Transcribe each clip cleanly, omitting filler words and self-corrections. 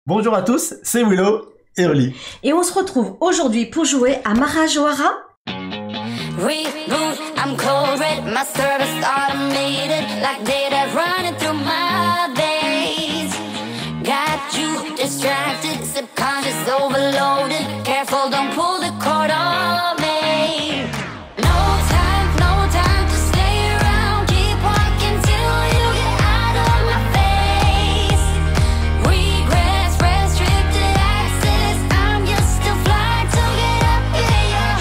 Bonjour à tous, c'est Willow et Oli. Et on se retrouve aujourd'hui pour jouer à Mahajouara. Reboot, I'm cold red, my service automated, like data running through my veins. Got you distracted, subconscious overloaded. Careful, don't pull the cord on me. No time to stay around. Keep walking till you get out of my face. Regrets, restricted access. I'm just a fly to get up, yeah.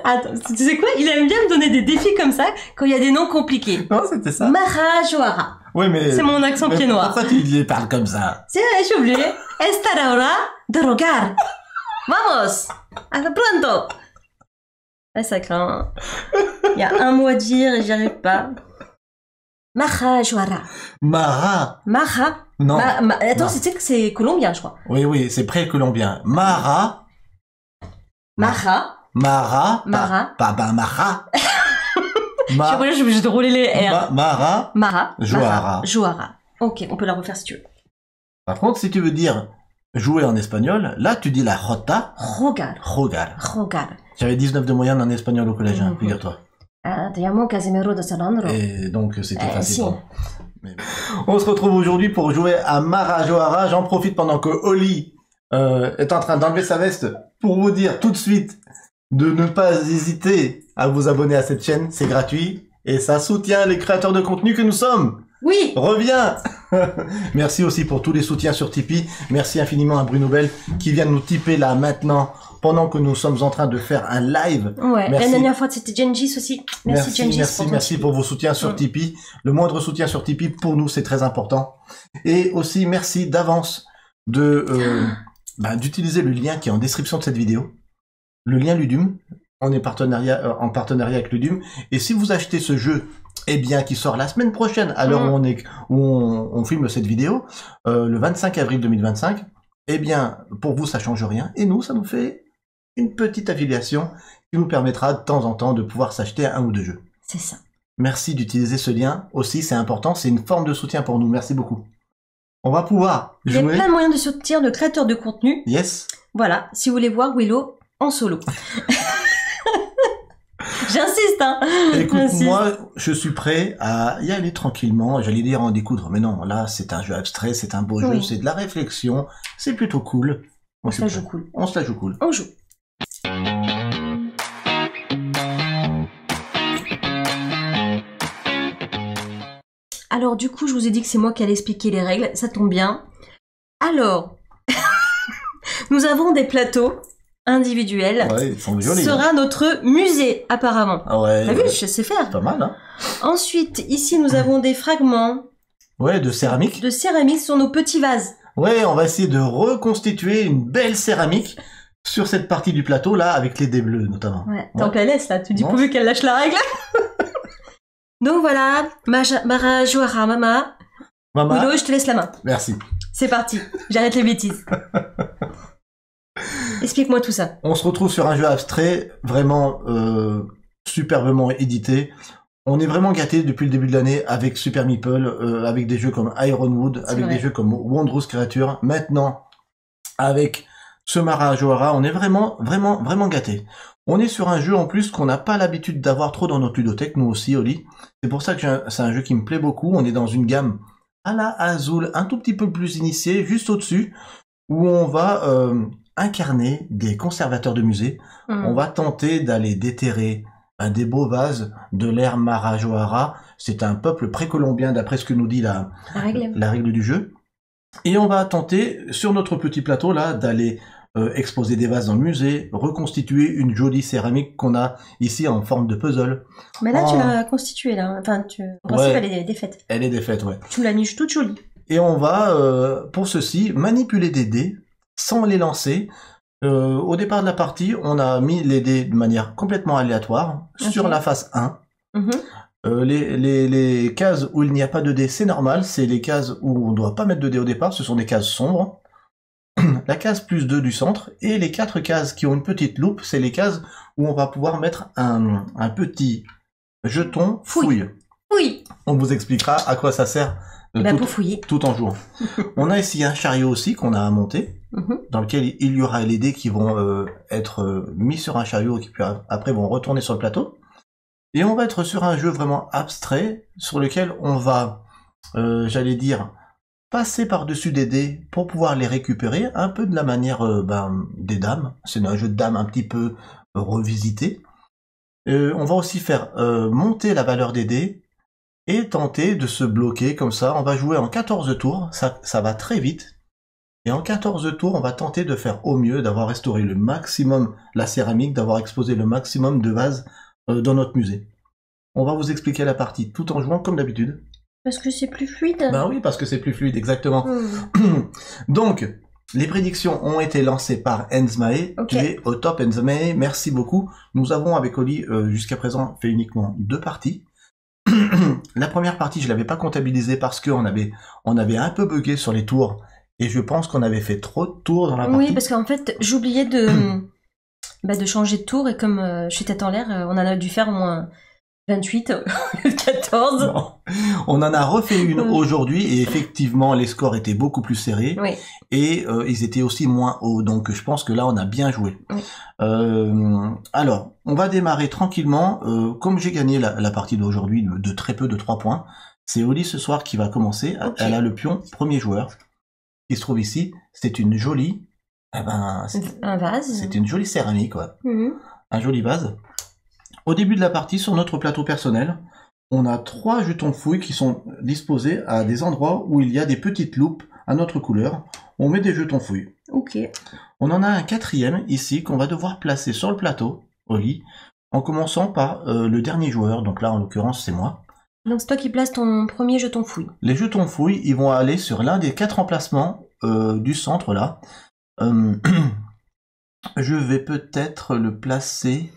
Attends, tu sais quoi? Il aime bien me donner des défis comme ça quand il y a des noms compliqués. Non, c'était ça. Mahajouara. Oui, mais... C'est mon accent pied noir. Pourquoi tu les parles comme ça? C'est vrai, j'ai oublié. Esta hora de rogar. Vamos. Hasta pronto. Ah, ça craint. Il y a un mot à dire et j'y arrive pas. Mahajouara. Mara. Maha. Non. Attends, Non. c'est colombien, je crois. Oui, c'est pré-colombien. Mara. Maha. Mara. Mara. Pas Mara. Je suis obligée de rouler les R. Mara. Maha. Jouara. Jouara. Ok, on peut la refaire si tu veux. Par contre, si tu veux dire jouer en espagnol, là, tu dis la jota. Rogar. Rogar. Rogar. J'avais 19 de moyenne en espagnol au collège, hein, figure-toi. Ah, te llamo Casimiro de Salandro. Et donc, c'était facile. si. pour moi. Mais bon. On se retrouve aujourd'hui pour jouer à Mahajouara. J'en profite pendant que Oli est en train d'enlever sa veste pour vous dire tout de suite de ne pas hésiter à vous abonner à cette chaîne. C'est gratuit et ça soutient les créateurs de contenu que nous sommes. Oui. Reviens. Merci aussi pour tous les soutiens sur Tipeee. Merci infiniment à Bruno Bell qui vient de nous tiper là maintenant pendant que nous sommes en train de faire un live. Ouais, Merci. la dernière fois c'était Gengis aussi. Merci Gengis Merci pour vos soutiens sur Tipeee. Le moindre soutien sur Tipeee, pour nous, c'est très important. Et aussi, merci d'avance d'utiliser le lien qui est en description de cette vidéo. Le lien Ludum. On est en partenariat avec Ludum. Et si vous achetez ce jeu, eh bien, qui sort la semaine prochaine, à l'heure où on filme cette vidéo, le 25 avril 2025, eh bien, pour vous, ça change rien. Et nous, ça nous fait une petite affiliation qui nous permettra de temps en temps de pouvoir s'acheter un ou deux jeux. C'est ça. Merci d'utiliser ce lien aussi, c'est important, c'est une forme de soutien pour nous. Merci beaucoup. On va pouvoir Il y a jouer. plein de moyens de soutien de créateurs de contenu. Yes. Voilà, si vous voulez voir Willow en solo. J'insiste, hein. Écoute, J'insiste. moi, je suis prêt à y aller tranquillement. J'allais dire en découdre, mais non, là, c'est un jeu abstrait, c'est un beau jeu, Oui. c'est de la réflexion, c'est plutôt cool. On Moi, se la je suis joue prêt. cool. On se la joue cool. On joue. Alors du coup, je vous ai dit que c'est moi qui allais expliquer les règles, ça tombe bien. Alors, nous avons des plateaux individuels. Ouais, ils sont Ce jolis. sera notre musée, apparemment. Ah ouais. T'as vu, je sais faire. Pas mal, hein. Ensuite, ici, nous avons des fragments Ouais, de céramique. de céramique sur nos petits vases. Ouais, on va essayer de reconstituer une belle céramique sur cette partie du plateau, là, avec les dés bleus, notamment. Ouais, t'es en PLS, là. Tu dis Non. pourvu qu'elle lâche la règle. Donc voilà, Mahajouara, Mama. Maman, Willow, je te laisse la main. merci. C'est parti. J'arrête les bêtises. Explique-moi tout ça. On se retrouve sur un jeu abstrait, vraiment superbement édité. On est vraiment gâté depuis le début de l'année avec Super Meeple, avec des jeux comme Ironwood, avec vrai. des jeux comme Wondrous Creature. Maintenant, avec ce Mahajouara, on est vraiment gâté. On est sur un jeu en plus qu'on n'a pas l'habitude d'avoir trop dans notre ludothèque, nous aussi, Oli. C'est pour ça que c'est un jeu qui me plaît beaucoup. On est dans une gamme à la Azul, un tout petit peu plus initiée, juste au-dessus, où on va incarner des conservateurs de musées. On va tenter d'aller déterrer des beaux vases de l'ère Mahajouara. C'est un peuple précolombien d'après ce que nous dit La règle. la règle du jeu. Et on va tenter, sur notre petit plateau là, d'aller exposer des vases dans le musée, reconstituer une jolie céramique qu'on a ici en forme de puzzle. Mais là, Oh. tu l'as constituée, là. Enfin, en principe, Ouais. elle est défaite. Elle est défaite, ouais. Tu me la niches toute jolie. Et on va, pour ceci, manipuler des dés sans les lancer. Au départ de la partie, on a mis les dés de manière complètement aléatoire sur Ok. la face 1. Mhm. Les cases où il n'y a pas de dés, c'est normal. C'est les cases où on ne doit pas mettre de dés au départ. Ce sont des cases sombres. La case plus 2 du centre. Et les 4 cases qui ont une petite loupe, c'est les cases où on va pouvoir mettre un petit jeton fouille. Oui. On vous expliquera à quoi ça sert Et bah, pour fouiller. tout en jouant. On a ici un chariot aussi qu'on a à monter, dans lequel il y aura les dés qui vont être mis sur un chariot et qui puis après vont retourner sur le plateau. Et on va être sur un jeu vraiment abstrait, sur lequel on va, j'allais dire, passer par-dessus des dés pour pouvoir les récupérer, un peu de la manière des dames. C'est un jeu de dames un petit peu revisité. On va aussi faire monter la valeur des dés et tenter de se bloquer comme ça. On va jouer en 14 tours, ça va très vite. Et en 14 tours, on va tenter de faire au mieux, d'avoir restauré le maximum la céramique, d'avoir exposé le maximum de vases dans notre musée. On va vous expliquer la partie tout en jouant comme d'habitude. Parce que c'est plus fluide. Ben oui, parce que c'est plus fluide, exactement. Donc, les prédictions ont été lancées par Enzmae. Ok. Tu es au top, Enzmae. Merci beaucoup. Nous avons, avec Oli, jusqu'à présent, fait uniquement 2 parties. La première partie, je l'avais pas comptabilisée parce qu'on avait un peu bugué sur les tours. Et je pense qu'on avait fait trop de tours dans la partie. Oui, parce qu'en fait, j'oubliais de changer de tour et comme je suis tête en l'air, on en a dû faire au moins 28, 14. Non. On en a refait une aujourd'hui et effectivement, les scores étaient beaucoup plus serrés. Oui. Et ils étaient aussi moins hauts. Donc je pense que là, on a bien joué. Oui. Alors, on va démarrer tranquillement. Comme j'ai gagné la partie d'aujourd'hui de très peu, de 3 points, c'est Oli ce soir qui va commencer. Ok. Elle a le pion premier joueur qui se trouve ici. C'est une jolie... Un vase. c'est une jolie céramique, ouais. Mhm. Un joli vase. Au début de la partie, sur notre plateau personnel, on a 3 jetons fouilles qui sont disposés à des endroits où il y a des petites loupes à notre couleur. On met des jetons fouilles. Ok. On en a un 4e ici qu'on va devoir placer sur le plateau, au lit, en commençant par le dernier joueur. Donc là, en l'occurrence, c'est moi. Donc c'est toi qui places ton premier jeton fouille. Les jetons fouilles, ils vont aller sur l'un des 4 emplacements du centre là. Je vais peut-être le placer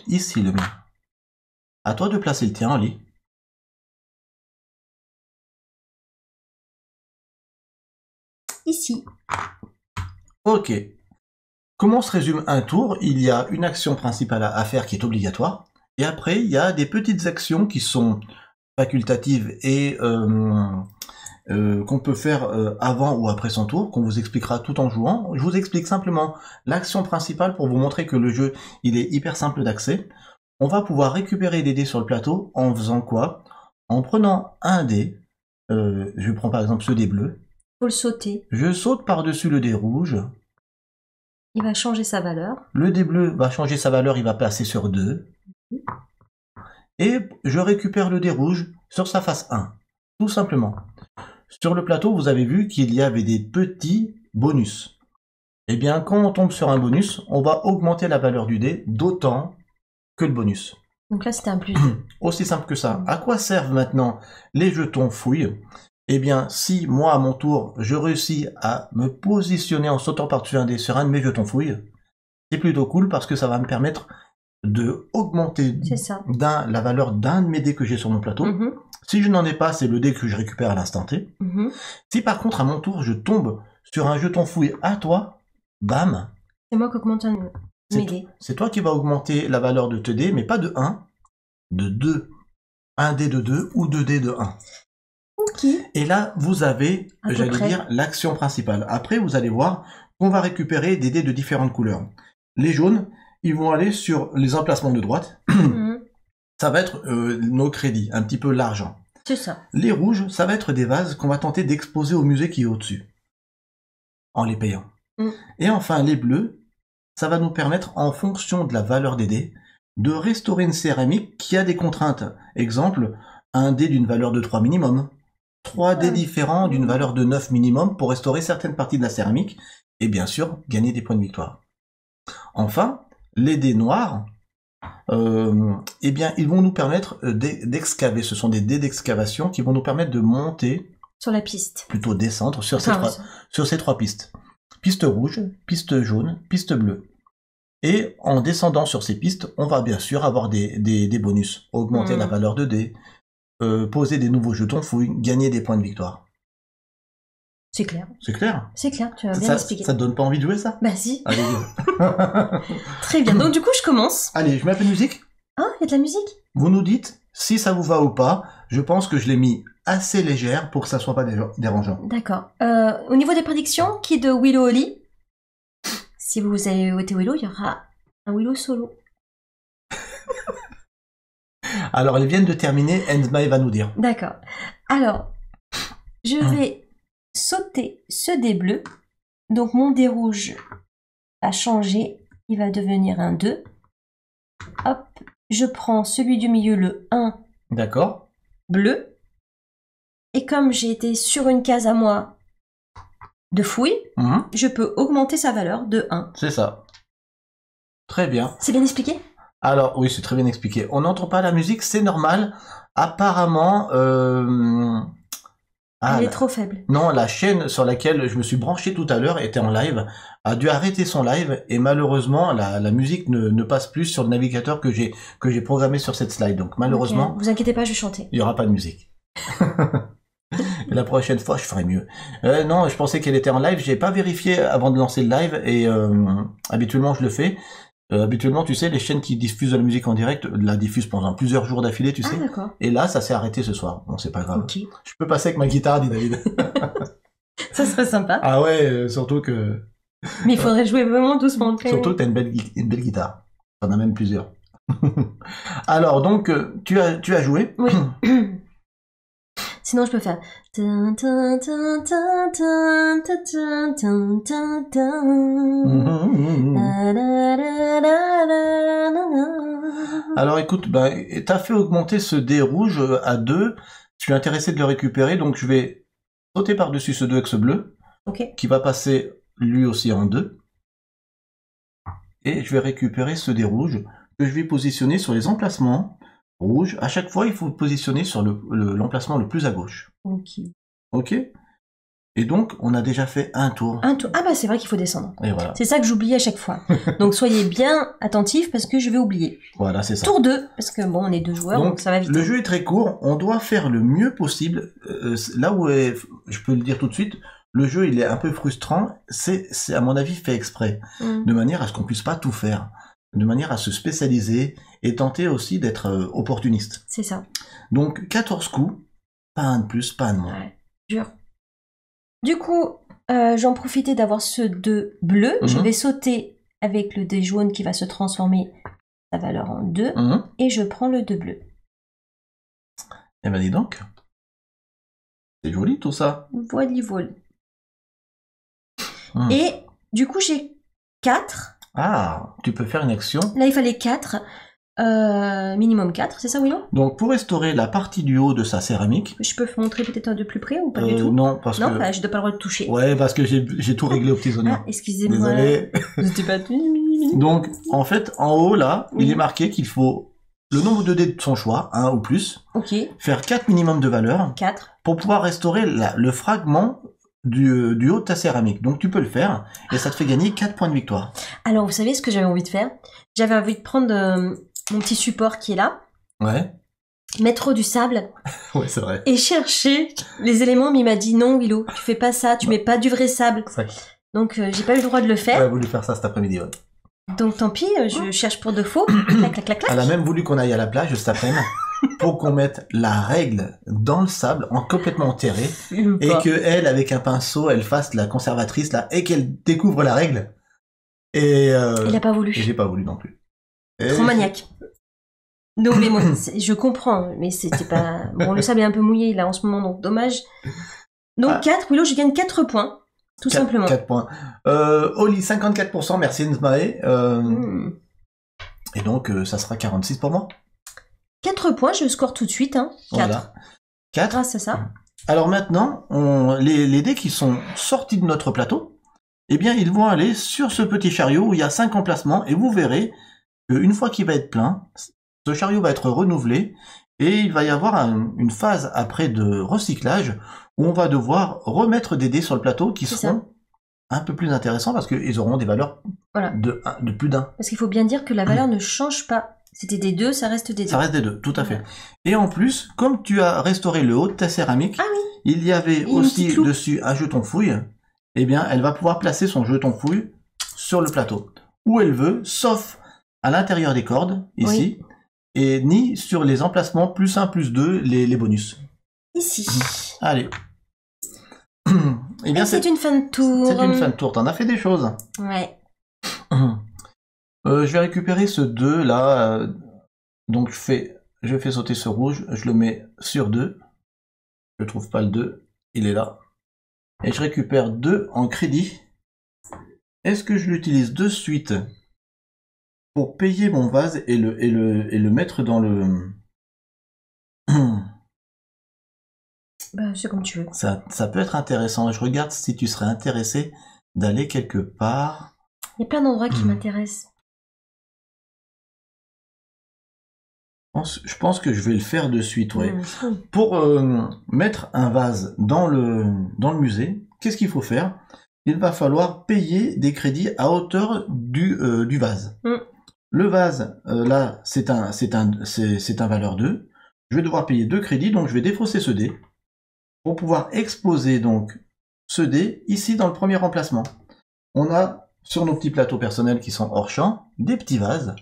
ici, le mien. À toi de placer le tien, Oli. Ici. Ok. Comment se résume un tour? Il y a une action principale à faire qui est obligatoire. Et après, il y a des petites actions qui sont facultatives et qu'on peut faire avant ou après son tour, qu'on vous expliquera tout en jouant. Je vous explique simplement l'action principale pour vous montrer que le jeu, il est hyper simple d'accès. On va pouvoir récupérer des dés sur le plateau en faisant quoi? En prenant un dé, je prends par exemple ce dé bleu, Faut le sauter. je saute par-dessus le dé rouge, Il va changer sa valeur. le dé bleu va changer sa valeur, il va passer sur 2, et je récupère le dé rouge sur sa face 1, tout simplement. Sur le plateau, vous avez vu qu'il y avait des petits bonus. Eh bien, quand on tombe sur un bonus, on va augmenter la valeur du dé d'autant que le bonus. Donc là, c'était un plus. Aussi simple que ça. À quoi servent maintenant les jetons fouilles? Eh bien, si moi, à mon tour, je réussis à me positionner en sautant par-dessus un dé sur un de mes jetons fouilles, c'est plutôt cool parce que ça va me permettre de augmenter C'est ça. la valeur d'un de mes dés que j'ai sur mon plateau. Mhm. Si je n'en ai pas, c'est le dé que je récupère à l'instant T. Mhm. Si par contre, à mon tour, je tombe sur un jeton fouille à toi, bam, C'est moi qui augmente mes dés. c'est toi qui vas augmenter la valeur de tes dés, mais pas de 1, de 2. Un dé de 2 ou 2 dés de 1. Ok. Et là, vous avez, À peu j'allais près. dire, l'action principale. Après, vous allez voir qu'on va récupérer des dés de différentes couleurs. Les jaunes, ils vont aller sur les emplacements de droite. Mhm. Ça va être nos crédits, un petit peu l'argent. C'est ça. Les rouges, ça va être des vases qu'on va tenter d'exposer au musée qui est au-dessus, en les payant. Mm. Et enfin, les bleus, ça va nous permettre, en fonction de la valeur des dés, de restaurer une céramique qui a des contraintes. Exemple, un dé d'une valeur de 3 minimum, 3 dés différents d'une valeur de 9 minimum pour restaurer certaines parties de la céramique, et bien sûr, gagner des points de victoire. Enfin, les dés noirs, eh bien, ils vont nous permettre d'excaver. Ce sont des dés d'excavation qui vont nous permettre de monter, Sur la piste. plutôt descendre, sur Enfin, ces 3 pistes. Piste rouge, piste jaune, piste bleue. Et en descendant sur ces pistes, on va bien sûr avoir des bonus. Augmenter la valeur de dés, poser des nouveaux jetons fouilles, gagner des points de victoire. c'est clair. C'est clair? C'est clair, tu as bien Ça expliqué. te donne pas envie de jouer ça? Bah si. Allez, Très bien. Donc du coup, je commence. allez, je mets un peu de musique. Ah, il y a de la musique. Vous nous dites si ça vous va ou pas, je pense que je l'ai mis assez légère pour que ça soit pas dérangeant. D'accord. Au niveau des prédictions, qui de Willow Oli? Si vous avez voté Willow, il y aura un Willow solo. Alors, ils viennent de terminer, Enzmae va nous dire. D'accord. Alors, je vais sauter ce dé bleu. Donc, mon dé rouge a changé. Il va devenir un 2. Hop, je prends celui du milieu, le 1 D'accord. bleu. Et comme j'ai été sur une case à moi de fouille, je peux augmenter sa valeur de 1. C'est ça. Très bien. C'est bien expliqué? Alors, oui, c'est très bien expliqué. On n'entend pas la musique, c'est normal. Apparemment... Elle est trop faible. Non, la chaîne sur laquelle je me suis branché tout à l'heure était en live, a dû arrêter son live et malheureusement la musique ne passe plus sur le navigateur que j'ai programmé sur cette slide. Donc malheureusement, Vous inquiétez pas, je vais chanter. il n'y aura pas de musique. Et la prochaine fois, je ferai mieux. Non, je pensais qu'elle était en live, j'ai pas vérifié avant de lancer le live et habituellement je le fais. Habituellement, tu sais, les chaînes qui diffusent de la musique en direct la diffusent pendant plusieurs jours d'affilée, tu sais. Ah, d'accord. Et là, ça s'est arrêté ce soir. Bon, c'est pas grave. Ok. Je peux passer avec ma guitare, dit David. Ça serait sympa. Ah ouais, surtout que... Mais il faudrait jouer vraiment doucement. Surtout que t'as une belle guitare. T'en as même plusieurs. Alors, donc, tu as joué. Oui. Sinon, je peux faire... Alors, écoute, t'as fait augmenter ce dé rouge à 2. Je suis intéressé de le récupérer, donc je vais sauter par-dessus ce 2 avec ce bleu, qui va passer lui aussi en 2. Et je vais récupérer ce dé rouge que je vais positionner sur les emplacements rouges. À chaque fois, il faut positionner sur l'emplacement le plus à gauche. Ok. Et donc, on a déjà fait un tour. Ah bah c'est vrai qu'il faut descendre. Et voilà. C'est ça que j'oublie à chaque fois. Donc soyez bien attentifs parce que je vais oublier. Voilà, c'est ça. Tour 2, parce que bon, on est 2 joueurs, donc ça va vite. Le jeu est très court, on doit faire le mieux possible. Là où je peux le dire tout de suite, le jeu il est un peu frustrant, c'est à mon avis fait exprès, de manière à ce qu'on puisse pas tout faire, de manière à se spécialiser et tenter aussi d'être opportuniste. C'est ça. Donc 14 coups, pas un de plus, pas un de moins. Ouais, dur. Du coup, j'en profitais d'avoir ce 2 bleu. Je vais sauter avec le dé jaune qui va se transformer sa valeur en 2. Et je prends le 2 bleu. Eh ben dis donc. C'est joli tout ça. Voilà. Et du coup, j'ai 4. Ah, tu peux faire une action. Là, il fallait 4. Minimum 4, c'est ça, Willow? Donc, pour restaurer la partie du haut de sa céramique... Je peux montrer peut-être de plus près ou pas du tout? Non, parce que... Non, bah, je n'ai pas le droit de toucher. Ouais, parce que j'ai tout réglé aux petits oignons. Ah, excusez-moi. Désolé. C'était pas... Donc, en fait, en haut, là, il est marqué qu'il faut le nombre de dés de son choix, 1 ou plus. Ok. Faire 4 minimum de valeur. 4. Pour pouvoir restaurer le fragment du haut de ta céramique. Donc, tu peux le faire et ça te fait gagner 4 points de victoire. Alors, vous savez ce que j'avais envie de faire? J'avais envie de prendre... mon petit support qui est là. Ouais. Mettre du sable. Ouais, c'est vrai. Et chercher les éléments, mais il m'a dit non, Willow, tu fais pas ça, tu mets pas du vrai sable. Ouais. Donc, j'ai pas eu le droit de le faire. Elle a voulu faire ça cet après-midi, ouais. Donc, tant pis, je cherche pour de faux. Clac, clac, clac, clac. Elle a même voulu qu'on aille à la plage cet après-midi pour qu'on mette la règle dans le sable, complètement enterré, et que elle, avec un pinceau, elle fasse la conservatrice, là, et qu'elle découvre la règle. Et il a pas voulu. Et j'ai pas voulu non plus. Trop maniaque. Donc, mais moi, je comprends, mais c'était pas... Bon, le sable est un peu mouillé, là, en ce moment, donc dommage. Donc, 4, Willow, je gagne 4 points, tout simplement. 4 points. Oli, 54%, merci Enzmae. Et donc, ça sera 46 pour moi. 4 points, je score tout de suite, hein. 4. Voilà. 4. Grâce à ça. Alors maintenant, les dés qui sont sortis de notre plateau, eh bien, ils vont aller sur ce petit chariot où il y a 5 emplacements, et vous verrez qu'une fois qu'il va être plein, ce chariot va être renouvelé et il va y avoir une phase après de recyclage où on va devoir remettre des dés sur le plateau qui seront un peu plus intéressants parce qu'ils auront des valeurs de plus d'un. Parce qu'il faut bien dire que la valeur ne change pas. C'était des 2, ça reste des 2. Ça reste des 2, tout à fait. Et en plus, comme tu as restauré le haut de ta céramique, il y avait aussi dessus un jeton fouille, eh bien elle va pouvoir placer son jeton fouille sur le plateau où elle veut, sauf à l'intérieur des cordes, ici. et ni sur les emplacements plus 1, plus 2, les bonus. Ici. Allez. Eh bien, C'est une fin de tour. c'est une fin de tour. T'en as fait des choses. Ouais. Je vais récupérer ce 2 là. Donc je fais sauter ce rouge. Je le mets sur 2. Je trouve pas le 2. Il est là. Et je récupère 2 en crédit. Est-ce que je l'utilise de suite pour payer mon vase et le mettre dans le... Bah, c'est comme tu veux. Ça peut être intéressant. Je regarde si tu serais intéressé d'aller quelque part. Il y a plein d'endroits qui m'intéressent. Je pense que je vais le faire de suite, ouais. Mmh. Pour mettre un vase dans le musée, qu'est-ce qu'il faut faire? Il va falloir payer des crédits à hauteur du vase. Mm. Le vase, là, c'est un valeur 2. Je vais devoir payer 2 crédits, donc je vais défausser ce dé pour pouvoir exposer donc ce dé ici dans le premier emplacement. On a sur nos petits plateaux personnels qui sont hors champ des petits vases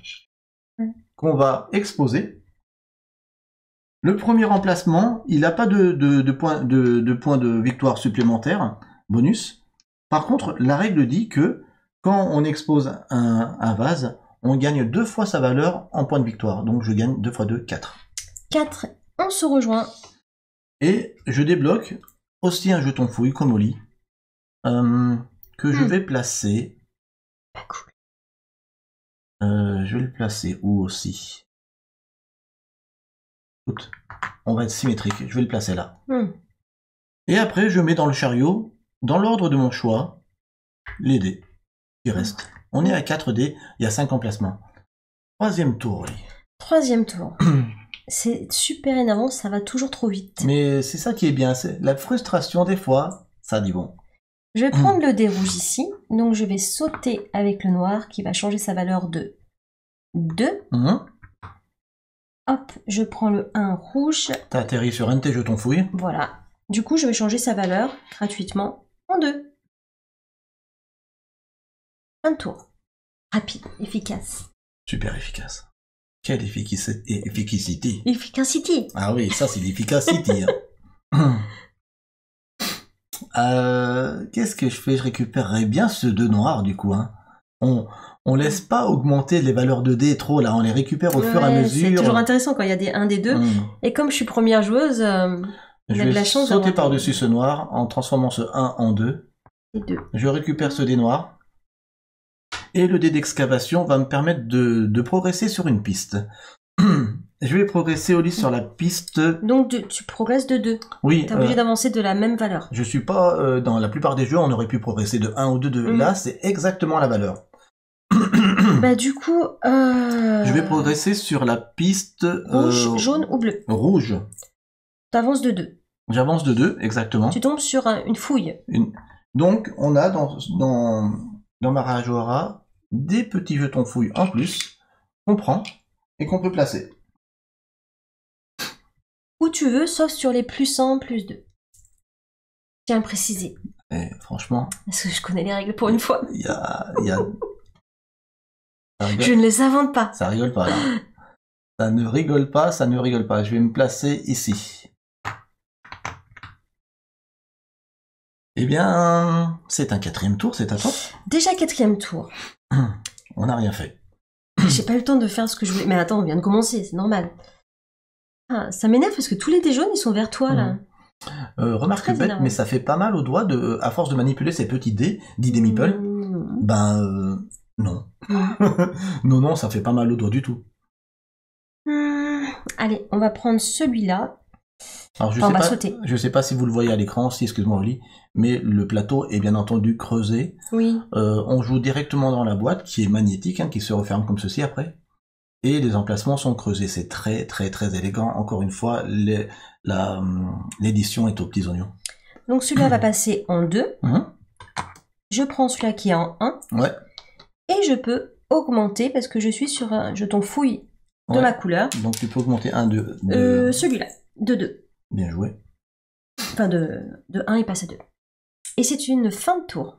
qu'on va exposer. Le premier emplacement, il n'a pas de points de victoire supplémentaires, bonus. Par contre, la règle dit que quand on expose un vase, on gagne 2 fois sa valeur en points de victoire. Donc je gagne 2 fois 2, 4. 4, on se rejoint. Et je débloque aussi un jeton fouille comme au lit que je vais placer. Pas cool. Je vais le placer où aussi? Écoute, on va être symétrique. Je vais le placer là. Et après, je mets dans le chariot, dans l'ordre de mon choix, les dés qui restent. On est à 4 dés, il y a 5 emplacements. Troisième tour, oui. Troisième tour. C'est super énervant, ça va toujours trop vite. Mais c'est ça qui est bien, c'est la frustration des fois, ça dit bon. Je vais prendre le dé rouge ici, donc je vais sauter avec le noir qui va changer sa valeur de 2. Hop, je prends le 1 rouge. T'as atterri sur un de tes jetons fouilles. Voilà. Du coup, je vais changer sa valeur gratuitement en 2. Un tour. Rapide, efficace. Super efficace. Quelle efficacité. Efficacity. Ah oui, ça c'est l'efficacité. Qu'est-ce que je fais? Je récupérerais bien ce 2 noir du coup. Hein. On laisse pas augmenter les valeurs de dés trop là, on les récupère au fur et à mesure. C'est toujours intéressant quand il y a des 1 des 2. Et comme je suis première joueuse, je vais sauter par-dessus ce noir en transformant ce 1 en 2. Et 2. Je récupère ce dé noir. Et le dé d'excavation va me permettre de progresser sur une piste. Je vais progresser au lit sur la piste. Donc tu progresses de 2. Oui. T'es obligé d'avancer de la même valeur. Je suis pas dans la plupart des jeux, on aurait pu progresser de 1 ou 2. Là, c'est exactement la valeur. Bah du coup, je vais progresser sur la piste rouge, jaune ou bleu. Rouge. T'avances de 2. J'avance de 2, exactement. Tu tombes sur une fouille. Donc, on a dans Marajoara des petits jetons fouilles en plus qu'on prend et qu'on peut placer. Où tu veux, sauf sur les plus 1, plus 2. Tiens à préciser. Et franchement... Parce que je connais les règles pour une fois. Il y a... Je ne les invente pas. Ça rigole pas, là. Ça ne rigole pas, ça ne rigole pas. Je vais me placer ici. Eh bien, c'est un 4e tour, c'est à toi. Déjà 4e tour. On n'a rien fait. J'ai pas eu le temps de faire ce que je voulais. Mais attends, on vient de commencer, c'est normal. Ah, ça m'énerve parce que tous les dés jaunes, ils sont vers toi, là. Remarque bête, mais ça fait pas mal aux doigts à force de manipuler ces petits dés, 10 dés meeple. Ben, non. non, ça fait pas mal aux doigts du tout. Allez, on va prendre celui-là. Alors, je sais pas si vous le voyez à l'écran, si, excuse-moi, Oli, mais le plateau est bien entendu creusé. Oui. On joue directement dans la boîte, qui est magnétique, hein, qui se referme comme ceci après. Et les emplacements sont creusés. C'est très, très, très élégant. Encore une fois, l'édition est aux petits oignons. Donc, celui-là va passer en 2. Je prends celui-là qui est en 1. Ouais. Et je peux augmenter, parce que je suis sur un jeton fouille de ma couleur. Donc, tu peux augmenter un de... Celui-là, de 2. Bien joué. Enfin, de 1, il passe à 2. Et c'est une fin de tour.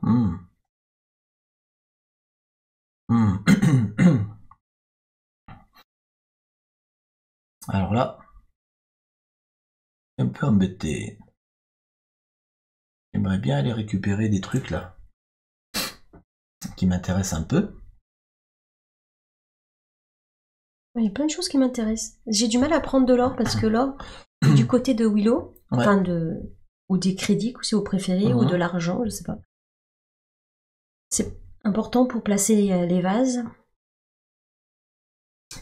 Alors là, un peu embêté. J'aimerais bien aller récupérer des trucs là qui m'intéressent un peu. Il y a plein de choses qui m'intéressent. J'ai du mal à prendre de l'or parce que l'or, est du côté de Willow, Ouais. enfin ou des crédits, si vous préférez, ou de l'argent, je sais pas. C'est important pour placer les vases.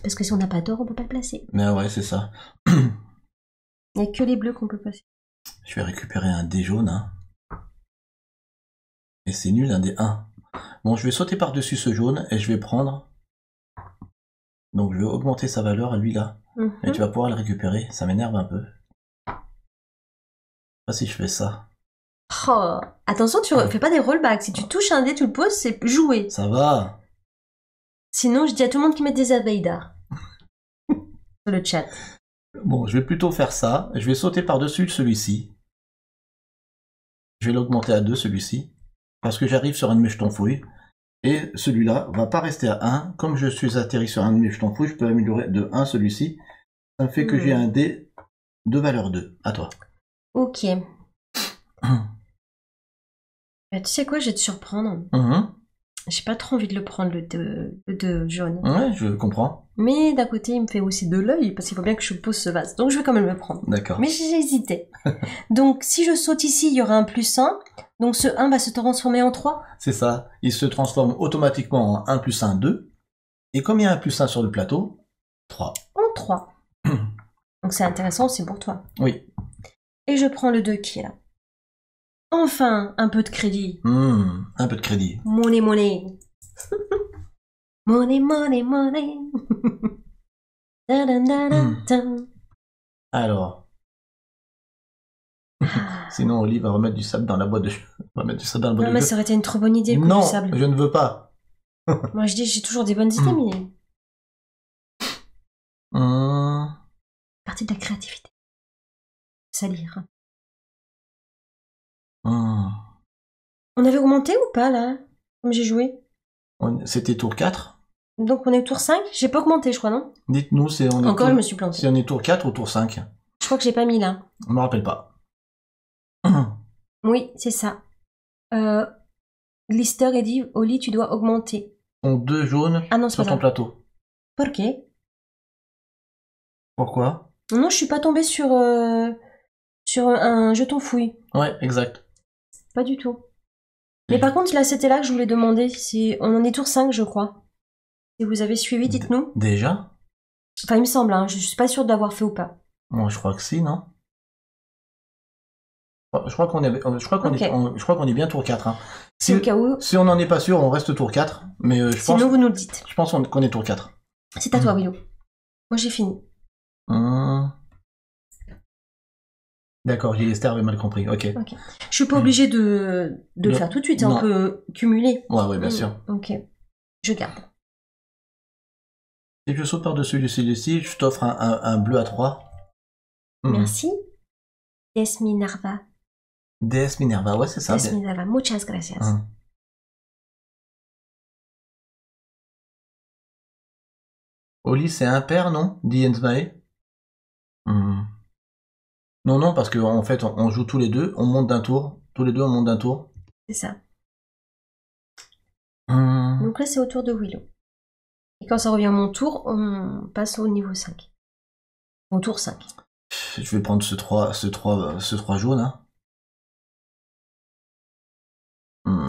Parce que si on n'a pas d'or, on peut pas le placer. Mais ouais, c'est ça. Il n'y a que les bleus qu'on peut placer. Je vais récupérer un dé jaune. Hein. Et c'est nul, un dé 1. Bon, je vais sauter par-dessus ce jaune et je vais prendre. Donc je vais augmenter sa valeur à lui là. Et tu vas pouvoir le récupérer. Ça m'énerve un peu. Je sais pas si je fais ça. Oh, attention, tu fais pas des rollbacks. Si tu touches un dé, tu le poses, c'est joué. Ça va. Sinon, je dis à tout le monde qui met des Aveidar. Sur le chat. Bon, je vais plutôt faire ça. Je vais sauter par-dessus celui-ci. Je vais l'augmenter à 2 celui-ci. Parce que j'arrive sur un de mes jetons fouilles. Et celui-là va pas rester à 1. Comme je suis atterri sur un de mes jetons fouilles, je peux améliorer de 1 celui-ci. Ça me fait que j'ai un dé de valeur 2. À toi. Ok. Bah, tu sais quoi, je vais te surprendre. J'ai pas trop envie de le prendre, le 2 jaune. Ouais, je comprends. Mais d'un côté, il me fait aussi de l'œil, parce qu'il faut bien que je pose ce vase. Donc je vais quand même le prendre. D'accord. Mais j'ai hésité. Donc si je saute ici, il y aura un +1. Donc ce 1 va se transformer en 3. C'est ça. Il se transforme automatiquement en 1 + 1, 2. Et comme il y a un +1 sur le plateau, 3. En 3. Donc c'est intéressant aussi pour toi. Oui. Et je prends le 2 qui est là. Enfin, un peu de crédit. Un peu de crédit. Money, money. Money, money, money. Da, da, da, da, da. Alors. Sinon, Oli va remettre du sable dans la boîte de jeu. Va mettre du sable dans la boîte Non, de mais jeu. ça aurait été une trop bonne idée, le coup Non, du sable. je ne veux pas. Moi, je dis, j'ai toujours des bonnes idées, mais... Partie de la créativité. Salir. On avait augmenté ou pas, là? Comme j'ai joué. C'était tour 4. Donc, on est au tour 5? J'ai pas augmenté, je crois, non? Dites-nous si on est Encore, tour... je me suis plantée. si on est tour 4 ou tour 5. Je crois que j'ai pas mis, là. Je me rappelle pas. Oui, c'est ça. Lister a dit, Oli, tu dois augmenter. On 2 jaunes Ah non, c'est sur pas ton ça. plateau. Ok. Pourquoi? Non, je suis pas tombée sur un jeton fouille. Ouais, exact. Pas du tout. Mais par contre, là, c'était là que je voulais demander. On en est tour 5, je crois. Si vous avez suivi, dites-nous. Déjà? Enfin, il me semble, hein. Je suis pas sûre d'avoir fait ou pas. Moi, je crois que si, non? Je crois qu'on est bien tour 4. Hein. C'est au cas où. Si on n'en est pas sûr, on reste tour 4. Mais Sinon, vous nous le dites. je pense qu'on est tour 4. C'est à toi, Willow. Moi, j'ai fini. D'accord, Esther avait mal compris. Ok. Je suis pas obligée de le faire tout de suite. Hein. On peut cumuler. Ouais, bien sûr. Ok. Je garde. Si je saute par-dessus celui-ci, je t'offre un bleu à 3. Merci. Des Minerva. DS Minerva, ouais, c'est ça. Des Minerva. Muchas gracias. Oli, c'est impair, non? Dit Jensmae. Non, parce qu'en fait, on joue tous les deux, on monte d'un tour. Tous les deux, on monte d'un tour. C'est ça. Donc là, c'est au tour de Willow. Et quand ça revient à mon tour, on passe au niveau 5. Au tour 5. Je vais prendre ce 3 jaune. Hein.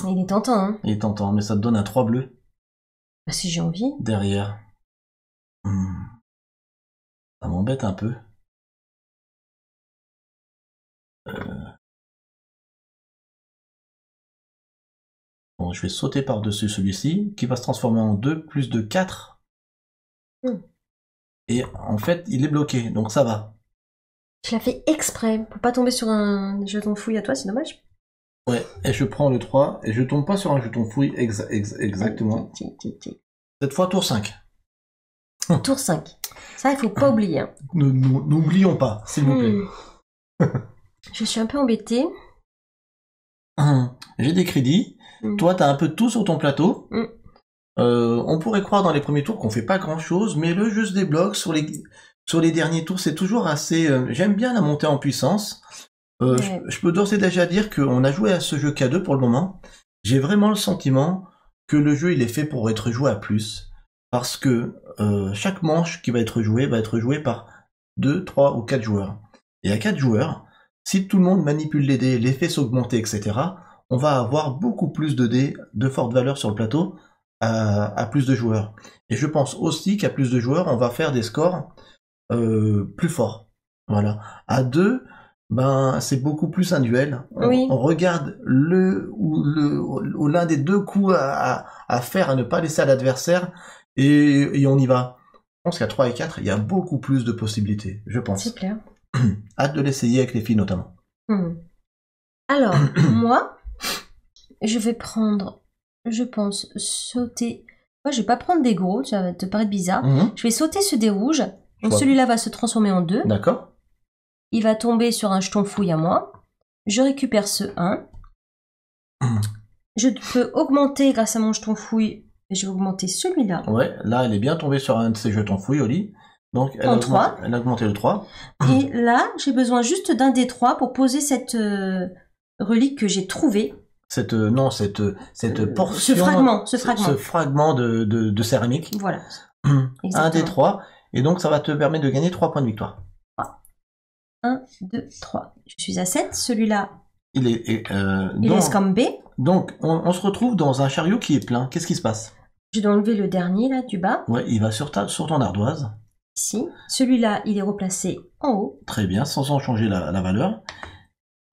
Il est tentant, hein. Il est tentant, mais ça te donne un 3 bleu. Bah, si j'ai envie. Derrière. Ça m'embête un peu. Bon, je vais sauter par-dessus celui-ci, qui va se transformer en 2, plus de 4. Et en fait, il est bloqué, donc ça va. Je l'ai fait exprès, pour pas tomber sur un jeton fouille à toi, c'est dommage. Ouais, et je prends le 3, et je tombe pas sur un jeton fouille exactement. Cette fois, tour 5. Tour 5. Ça, il faut pas oublier. Hein. N'oublions pas, s'il vous plaît. Je suis un peu embêtée. J'ai des crédits. Toi, t'as un peu de tout sur ton plateau. On pourrait croire dans les premiers tours qu'on fait pas grand chose, mais le jeu se débloque sur sur les derniers tours, c'est toujours assez... J'aime bien la montée en puissance. Ouais. Je peux d'ores et déjà dire qu'on a joué à ce jeu qu'à 2 pour le moment. J'ai vraiment le sentiment que le jeu il est fait pour être joué à plus. Parce que chaque manche qui va être jouée par 2, 3 ou 4 joueurs. Et à 4 joueurs, si tout le monde manipule les dés, les fait s'augmenter, etc., on va avoir beaucoup plus de dés de forte valeur sur le plateau à plus de joueurs. Et je pense aussi qu'à plus de joueurs, on va faire des scores plus forts. Voilà. À 2, ben c'est beaucoup plus un duel. Oui. On regarde ou l'un des deux coups à faire, à ne pas laisser à l'adversaire, et on y va. Je pense qu'à 3 et 4, il y a beaucoup plus de possibilités, je pense. C'est clair. Hâte de l'essayer avec les filles notamment. Alors, moi, je vais prendre, je pense, sauter. Moi, je vais pas prendre des gros, ça va te paraître bizarre. Je vais sauter ce dé rouge. Donc celui-là va se transformer en 2. D'accord. Il va tomber sur un jeton fouille à moi. Je récupère ce 1. Je peux augmenter grâce à mon jeton fouille. Et je vais augmenter celui-là. Ouais, là, elle est bien tombée sur un de ses jetons fouilles, Oli. Donc, elle a augmenté le 3. Et là, j'ai besoin juste d'un des 3 pour poser cette relique que j'ai trouvée. Cette portion. Ce fragment de céramique. Voilà. Un des 3. Et donc, ça va te permettre de gagner 3 points de victoire. 1, 2, 3. Je suis à 7. Celui-là, il est escambé. Donc, on se retrouve dans un chariot qui est plein. Qu'est-ce qui se passe? Je dois enlever le dernier, là, du bas. Ouais, il va sur ton ardoise. Ici. Celui-là, il est replacé en haut. Très bien, sans en changer la valeur.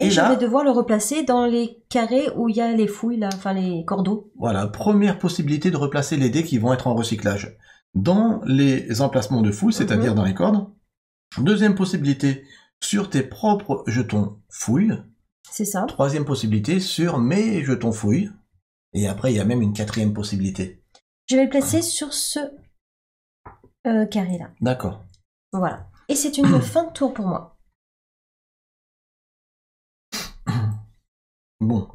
Et je vais devoir le replacer dans les carrés où il y a les fouilles, là, enfin les cordeaux. Voilà, première possibilité de replacer les dés qui vont être en recyclage. Dans les emplacements de fouilles, c'est-à-dire dans les cordes. Deuxième possibilité, sur tes propres jetons fouilles. C'est ça. Troisième possibilité, sur mes jetons fouilles. Et après, il y a même une quatrième possibilité. Je vais le placer sur ce carré-là. D'accord. Voilà. Et c'est une fin de tour pour moi. Bon.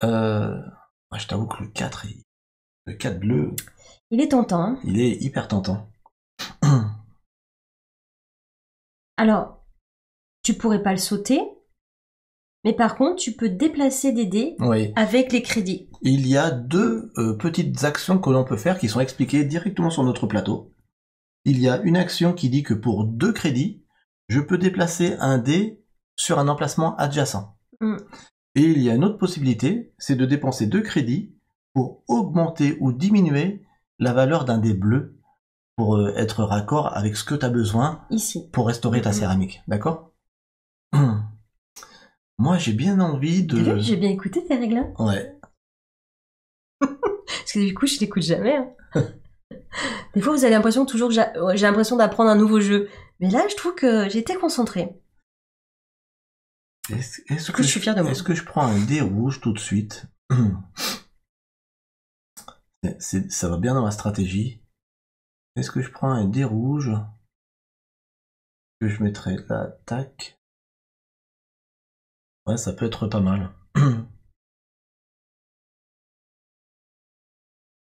Je t'avoue que le 4 bleu... Il est tentant. Hein. Il est hyper tentant. Alors, tu pourrais pas le sauter, mais par contre, tu peux déplacer des dés avec les crédits. Il y a 2 petites actions que l'on peut faire qui sont expliquées directement sur notre plateau. Il y a une action qui dit que pour 2 crédits, je peux déplacer un dé sur un emplacement adjacent. Et il y a une autre possibilité, c'est de dépenser 2 crédits pour augmenter ou diminuer la valeur d'un dé bleu pour être raccord avec ce que tu as besoin ici pour restaurer ta céramique. D'accord? Moi, j'ai bien envie de... T'as vu, j'ai bien écouté tes règles. Hein. Ouais. Parce que du coup, je l'écoute jamais. Hein. Des fois, vous avez l'impression toujours que j'ai l'impression d'apprendre un nouveau jeu. Mais là, je trouve que j'ai été concentrée. Est-ce que je suis fier de moi. Est-ce que je prends un dé rouge tout de suite? Ça va bien dans ma stratégie. Est-ce que je prends un dé rouge que je mettrai là, tac. Ouais, ça peut être pas mal.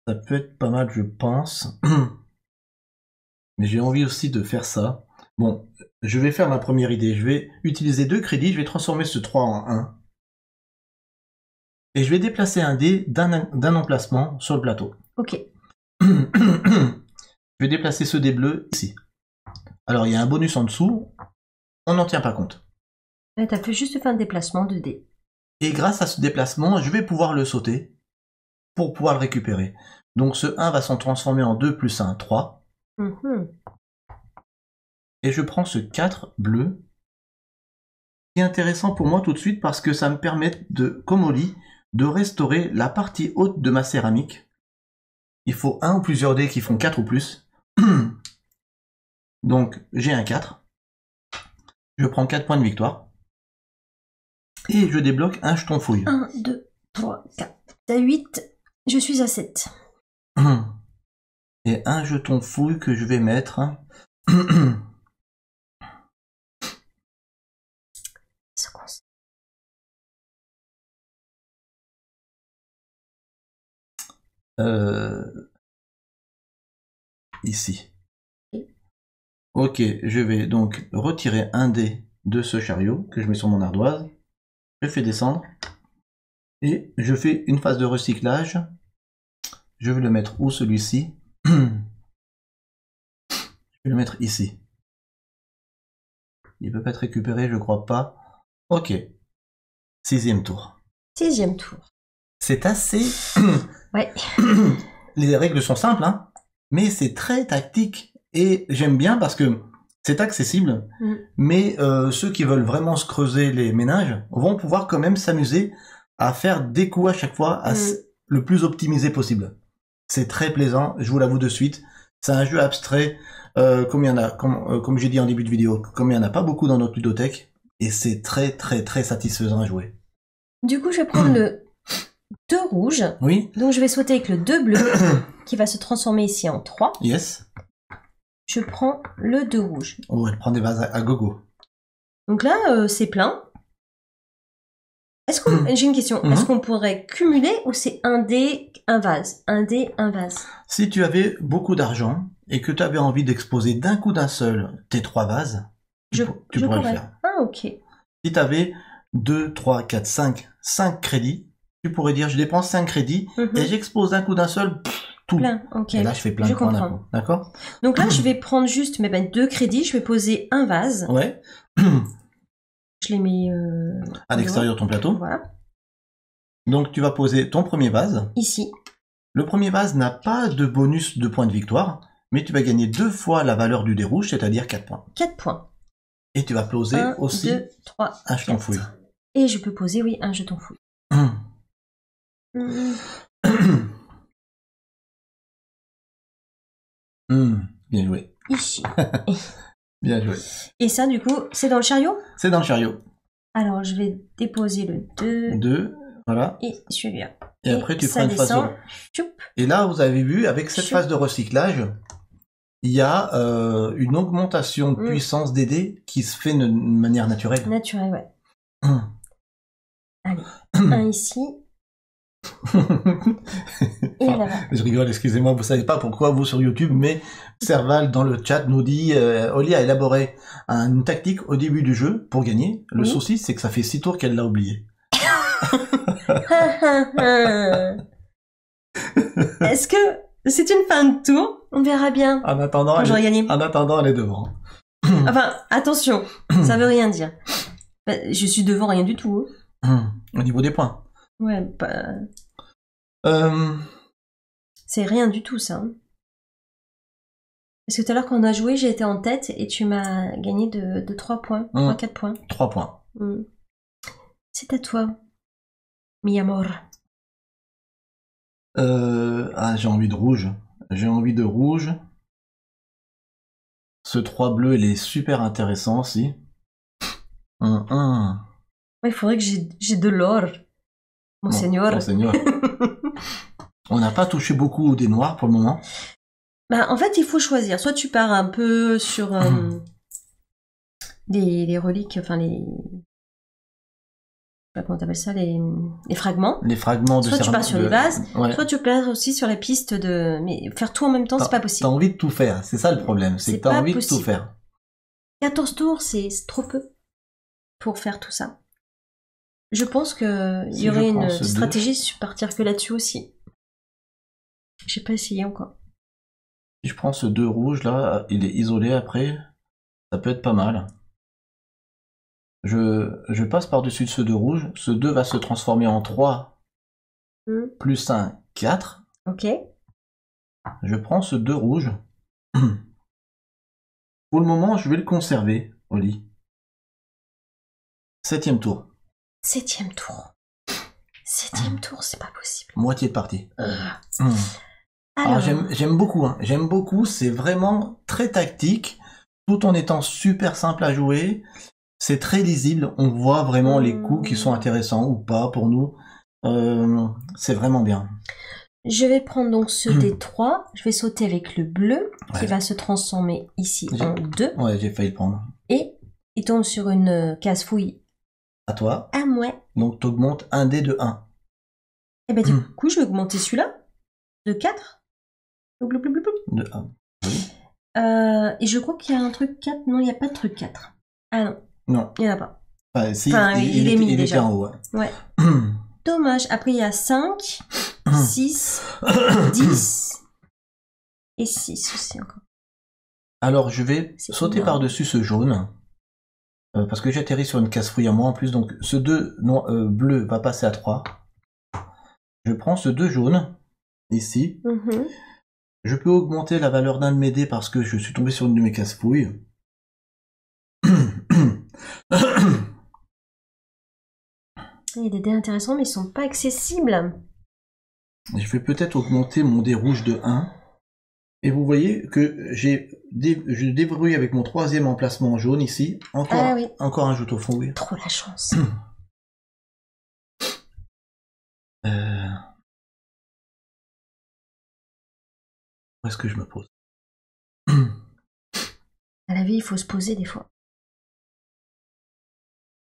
Ça peut être pas mal, je pense. Mais j'ai envie aussi de faire ça. Bon, je vais faire ma première idée. Je vais utiliser 2 crédits. Je vais transformer ce 3 en 1. Et je vais déplacer un dé d'un emplacement sur le plateau. Ok. Je vais déplacer ce dé bleu ici. Alors, il y a un bonus en dessous. On n'en tient pas compte. Tu as fait juste faire un déplacement de dé. Et grâce à ce déplacement, je vais pouvoir le sauter pour pouvoir le récupérer. Donc ce 1 va s'en transformer en 2 plus 1, 3. Et je prends ce 4 bleu. C'est intéressant pour moi tout de suite parce que ça me permet de, comme Oli, de restaurer la partie haute de ma céramique. Il faut un ou plusieurs dés qui font 4 ou plus. Donc j'ai un 4. Je prends 4 points de victoire. Et je débloque un jeton fouille. 1, 2, 3, 4. T'as 8, je suis à 7. Et un jeton fouille que je vais mettre. Ici. Ok, je vais donc retirer un dé de ce chariot que je mets sur mon ardoise. Je fais descendre. Et je fais une phase de recyclage. Je vais le mettre où celui-ci? Je vais le mettre ici. Il peut pas être récupéré, je crois pas. Ok. 6e tour. 6e tour. C'est assez... Ouais. Les règles sont simples, hein, mais c'est très tactique. Et j'aime bien parce que c'est accessible, mais ceux qui veulent vraiment se creuser les méninges vont pouvoir quand même s'amuser à faire des coups à chaque fois le plus optimisé possible. C'est très plaisant, je vous l'avoue de suite. C'est un jeu abstrait, comme il y en a, comme j'ai dit en début de vidéo, comme il n'y en a pas beaucoup dans notre ludothèque, et c'est très très très satisfaisant à jouer. Du coup, je vais prendre le 2 rouge. Oui. Donc, je vais sauter avec le 2 bleu, qui va se transformer ici en 3. Yes. Je prends le 2 rouge. Oh, elle prend des vases à gogo. Donc là, c'est plein. Est-ce qu'on... J'ai une question. Est-ce qu'on pourrait cumuler ou c'est un dé, un vase? Un dé, un vase. Si tu avais beaucoup d'argent et que tu avais envie d'exposer d'un coup d'un seul tes 3 vases, tu pourrais le faire. Ah, ok. Si tu avais 2, 3, 4, 5 crédits, tu pourrais dire je dépense 5 crédits et j'expose d'un coup d'un seul tout. Plein, ok. Et là, je fais plein de points d'un coup. D'accord? Donc là, je vais prendre juste 2 crédits. Je vais poser un vase. Ouais. Je les mets à l'extérieur de ton plateau. Voilà. Donc tu vas poser ton premier vase. Ici. Le premier vase n'a pas de bonus de points de victoire, mais tu vas gagner 2 fois la valeur du dé rouge, c'est-à-dire 4 points. 4 points. Et tu vas poser 1, aussi 2, 3, un jeton 4. fouille. Et je peux poser, oui, un jeton fouille. Bien joué. Ici. Bien joué. Et ça, du coup, c'est dans le chariot? C'est dans le chariot. Alors, je vais déposer le 2. 2, voilà. Et celui-là. Et après, tu prends une phase de... Et là, vous avez vu, avec cette phase de recyclage, il y a une augmentation de puissance des dés qui se fait de manière naturelle. Naturelle, ouais. Allez, un ici. Et là-bas. Je rigole, excusez-moi, vous savez pas pourquoi vous sur YouTube, mais Serval dans le chat nous dit Oli a élaboré une tactique au début du jeu pour gagner. Le souci, c'est que ça fait 6 tours qu'elle l'a oublié. Est-ce que c'est une fin de tour? On verra bien. En attendant, elle est devant. Enfin, attention, ça veut rien dire. Je suis devant rien du tout. Au niveau des points. Ouais, c'est rien du tout, ça. Parce que tout à l'heure, quand on a joué, j'ai été en tête et tu m'as gagné de 3 points. 3-4 points. 3 points. C'est à toi, mi amor. J'ai envie de rouge. J'ai envie de rouge. Ce 3 bleu, il est super intéressant aussi. Il faudrait que j'ai de l'or. Monseigneur. Monseigneur. On n'a pas touché beaucoup des noirs pour le moment. Bah, en fait, il faut choisir. Soit tu pars un peu sur les reliques, enfin les... Comment t'appelles ça, les fragments. Les fragments de Soit tu pars sur les vases, ouais. soit tu pars aussi sur les pistes de... Mais faire tout en même temps, c'est pas possible. T'as envie de tout faire, c'est ça le problème. C'est que t'as envie de tout faire. 14 tours, c'est trop peu pour faire tout ça. Je pense qu'il y aurait une stratégie sur partir que là-dessus aussi. J'ai pas essayé encore. Si je prends ce 2 rouge là, il est isolé après, ça peut être pas mal. Je passe par-dessus de ce 2 rouge, ce 2 va se transformer en 3 plus 1, 4. Ok. Je prends ce 2 rouge. Pour le moment, je vais le conserver au lit. 7e tour. 7e tour. 7e tour, c'est pas possible. Moitié de partie. Alors, j'aime beaucoup. Hein. J'aime beaucoup. C'est vraiment très tactique, tout en étant super simple à jouer. C'est très lisible. On voit vraiment les coups qui sont intéressants ou pas pour nous. C'est vraiment bien. Je vais prendre donc ce D3. Je vais sauter avec le bleu qui va se transformer ici en 2. Ouais, j'ai failli le prendre. Et il tombe sur une case fouille. À toi. À moi. Donc t'augmentes un dé de 1. Et ben du coup, je vais augmenter celui-là de 4. De 1. Oui. Et je crois qu'il y a un truc 4. Non, il n'y a pas de truc 4. Ah non, Non. il n'y en a pas. Enfin, si, Enfin, il est mis était déjà. en haut. Ouais. Dommage. Après, il y a 5, 6, 10 et 6 aussi encore. Alors, je vais C'est sauter énorme. par-dessus ce jaune. Parce que j'atterris sur une casse-fouille à moi en plus. Donc, ce 2 bleu va passer à 3. Je prends ce 2 jaune. Ici. Mhm. Je peux augmenter la valeur d'un de mes dés parce que je suis tombé sur une de mes casse-fouilles. Il y a des dés intéressants, mais ils sont pas accessibles. Je vais peut-être augmenter mon dé rouge de 1. Et vous voyez que je débrouille avec mon 3e emplacement jaune ici. Encore, Ah oui. encore un joute au fond, oui. Trop la chance. Où est-ce que je me pose? À la vie, il faut se poser des fois.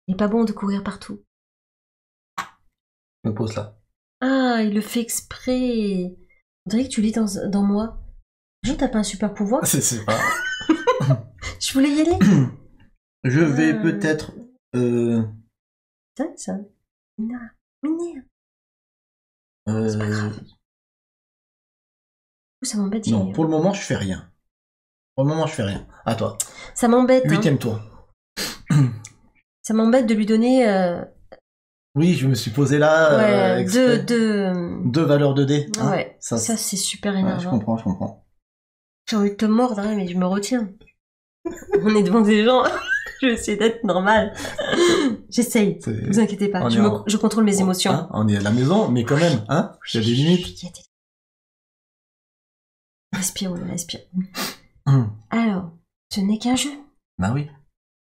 Il n'est pas bon de courir partout. Je me pose là. Ah, il le fait exprès. On dirait que tu lis dans moi. Je t'as pas un super pouvoir. C'est pas... Je voulais y aller. Je vais peut-être... Ça. Non. C'est pas grave. Ça m'embête d'y Non, aller. pour le moment, je fais rien. Pour le moment, je fais rien. À toi. Ça m'embête. 8e tour. Ça m'embête de lui donner Oui, je me suis posé là. Exprès. deux. 2 valeurs de dés. Hein. Ouais, ça c'est super Ouais, énervant. je comprends. J'ai envie de te mordre, hein, mais je me retiens. On est devant des gens. Je vais essayer d'être normale. J'essaye. C'est- Vous inquiétez pas. On est Je contrôle mes émotions. Hein, on est à la maison, mais quand même, hein, il y a des limites. Respire, oui, respire. Hum. Alors, ce n'est qu'un jeu. Bah oui.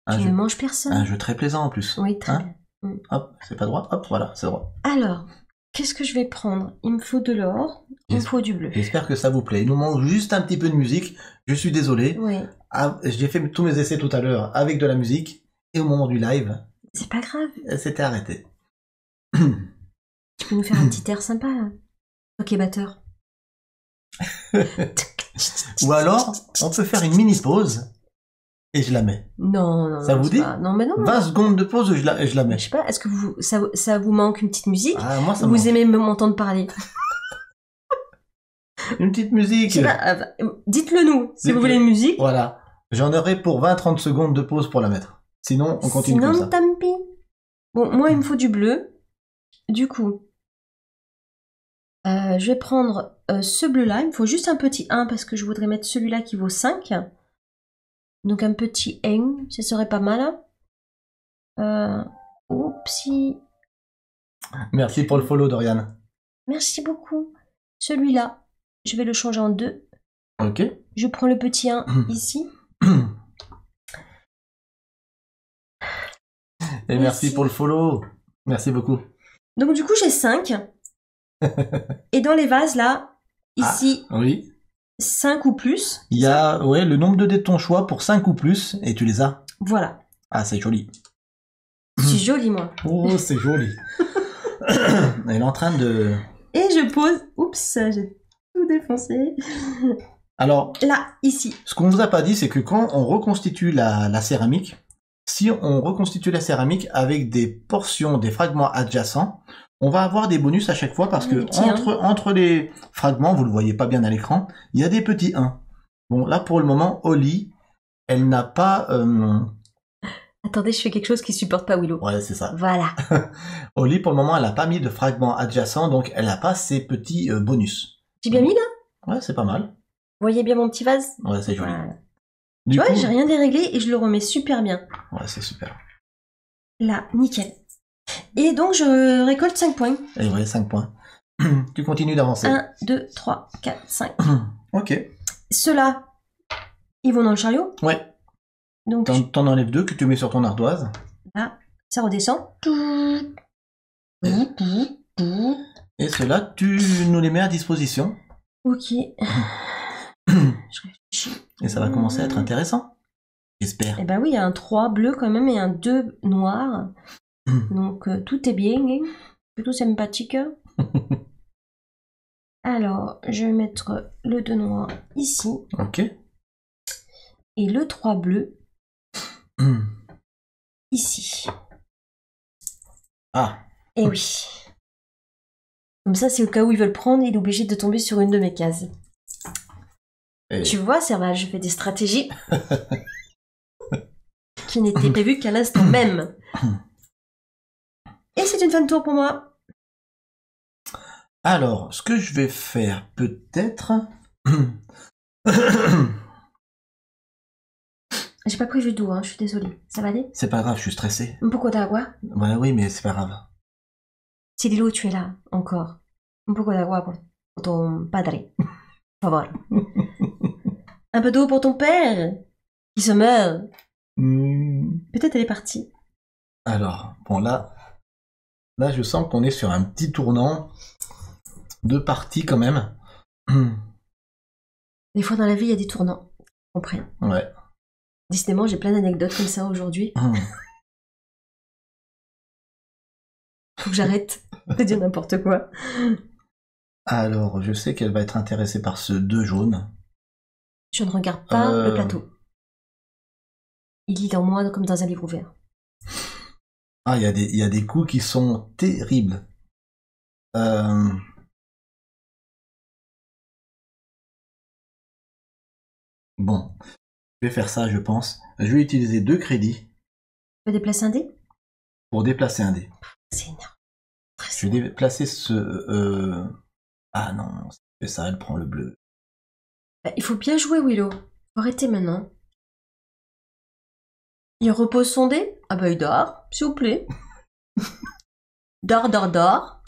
Un Tu jeu, ne manges personne. un jeu très plaisant en plus. Oui, très Hein bien. Hop, c'est pas droit. Hop, voilà, c'est droit. Alors, qu'est-ce que je vais prendre? Il me faut de l'or, il me faut du bleu. J'espère que ça vous plaît. Il nous manque juste un petit peu de musique. Je suis désolé. Oui, J'ai fait tous mes essais tout à l'heure avec de la musique. Et au moment du live, c'est pas grave. c'était arrêté. Tu peux nous faire un petit air sympa, là. Ok, batteur. Ou alors, on peut faire une mini pause. Et je la mets. Non, Ça vous c'est dit pas- Non, mais non. 20 secondes de pause, je la mets. Je sais pas, est-ce que ça vous manque une petite musique? Ah, moi, ça Ou me vous aimez m'entendre parler? Une petite musique. Je sais pas, dites-le nous, si vous voulez une musique. Voilà. J'en aurai pour 20-30 secondes de pause pour la mettre. Sinon, on continue Sinon, comme ça. tant pis. Bon, moi, il me faut du bleu. Du coup, je vais prendre ce bleu-là. Il me faut juste un petit 1 parce que je voudrais mettre celui-là qui vaut 5. Donc, un petit 1, ça serait pas mal. Oupsie. Merci pour le follow, Dorian. Merci beaucoup. Celui-là, je vais le changer en 2. Ok. Je prends le petit 1 ici. Et merci pour le follow. Merci beaucoup. Donc, du coup, j'ai 5. Et dans les vases, là, ici, Oui. 5 ou plus. Il y a le nombre de dés de ton choix pour 5 ou plus, et tu les as. Voilà. Ah, c'est joli. Je suis jolie, moi. Oh, c'est joli. Elle est en train de... Et je pose... Oups, j'ai tout défoncé. Alors, Là, ici. ce qu'on vous a pas dit, c'est que quand on reconstitue la céramique, si on reconstitue la céramique avec des portions, des fragments adjacents, on va avoir des bonus à chaque fois parce que Tiens. entre les fragments, vous le voyez pas bien à l'écran, il y a des petits 1. Bon, là, pour le moment, Oli, elle n'a pas... Attendez, je fais quelque chose qui supporte pas Willow. Ouais, c'est ça. Voilà. Oli, pour le moment, elle n'a pas mis de fragments adjacents, donc elle n'a pas ses petits bonus. J'ai bien mis, là? Ouais, c'est pas mal. Vous voyez bien mon petit vase? Ouais, c'est joli. Voilà. Du Tu vois, coup, j'ai rien déréglé et je le remets super bien. ouais, c'est super. Là, nickel. Et donc, je récolte 5 points. Et ouais, 5 points. Tu continues d'avancer. 1, 2, 3, 4, 5. Ok. Ceux-là, ils vont dans le chariot. Ouais. Donc, T'en enlèves 2 que tu mets sur ton ardoise. là, ça redescend. Et ceux-là, tu nous les mets à disposition. Ok. Je réfléchis. Et ça va commencer à être intéressant. J'espère. Eh ben oui, il y a un 3 bleu quand même et un 2 noir. Donc tout est bien, hein. Plutôt sympathique. Alors, je vais mettre le 2 noir ici. Ok. Et le 3 bleu, ici. Ah, Et oui. Comme ça, c'est au cas où ils veulent prendre, il est obligé de tomber sur une de mes cases. et- Tu vois, Serval, je fais des stratégies qui n'étaient prévues qu'à l'instant même. Et c'est une fin de tour pour moi. alors, ce que je vais faire, peut-être... J'ai pas prévu d'eau, hein, je suis désolée. Ça va aller? C'est pas grave, je suis stressé. Un poco d'agua? Ouais, oui, mais c'est pas grave. Si Lilo, tu es là, encore. Un poco d'agua pour ton padre. Por favor. Un peu d'eau pour ton père, qui se meurt. Peut-être elle est partie. Alors, bon, là, je sens qu'on est sur un petit tournant de partie quand même. Des fois dans la vie, il y a des tournants. Compris. Ouais. Décidément, j'ai plein d'anecdotes comme ça aujourd'hui. Faut que j'arrête de dire n'importe quoi. Alors, je sais qu'elle va être intéressée par ce 2 jaune. Je ne regarde pas le plateau. Il lit dans moi comme dans un livre ouvert. Ah, il y a des coups qui sont terribles. Bon, je vais faire ça, je pense. Je vais utiliser 2 crédits Tu veux déplacer un dé? pour déplacer un dé. C'est énorme. Je vais déplacer ce... Ah non, c'est ça, elle prend le bleu. Il faut bien jouer, Willow. Faut arrêter maintenant. Il repose son dé? Ah bah il dort, s'il vous plaît. Dors.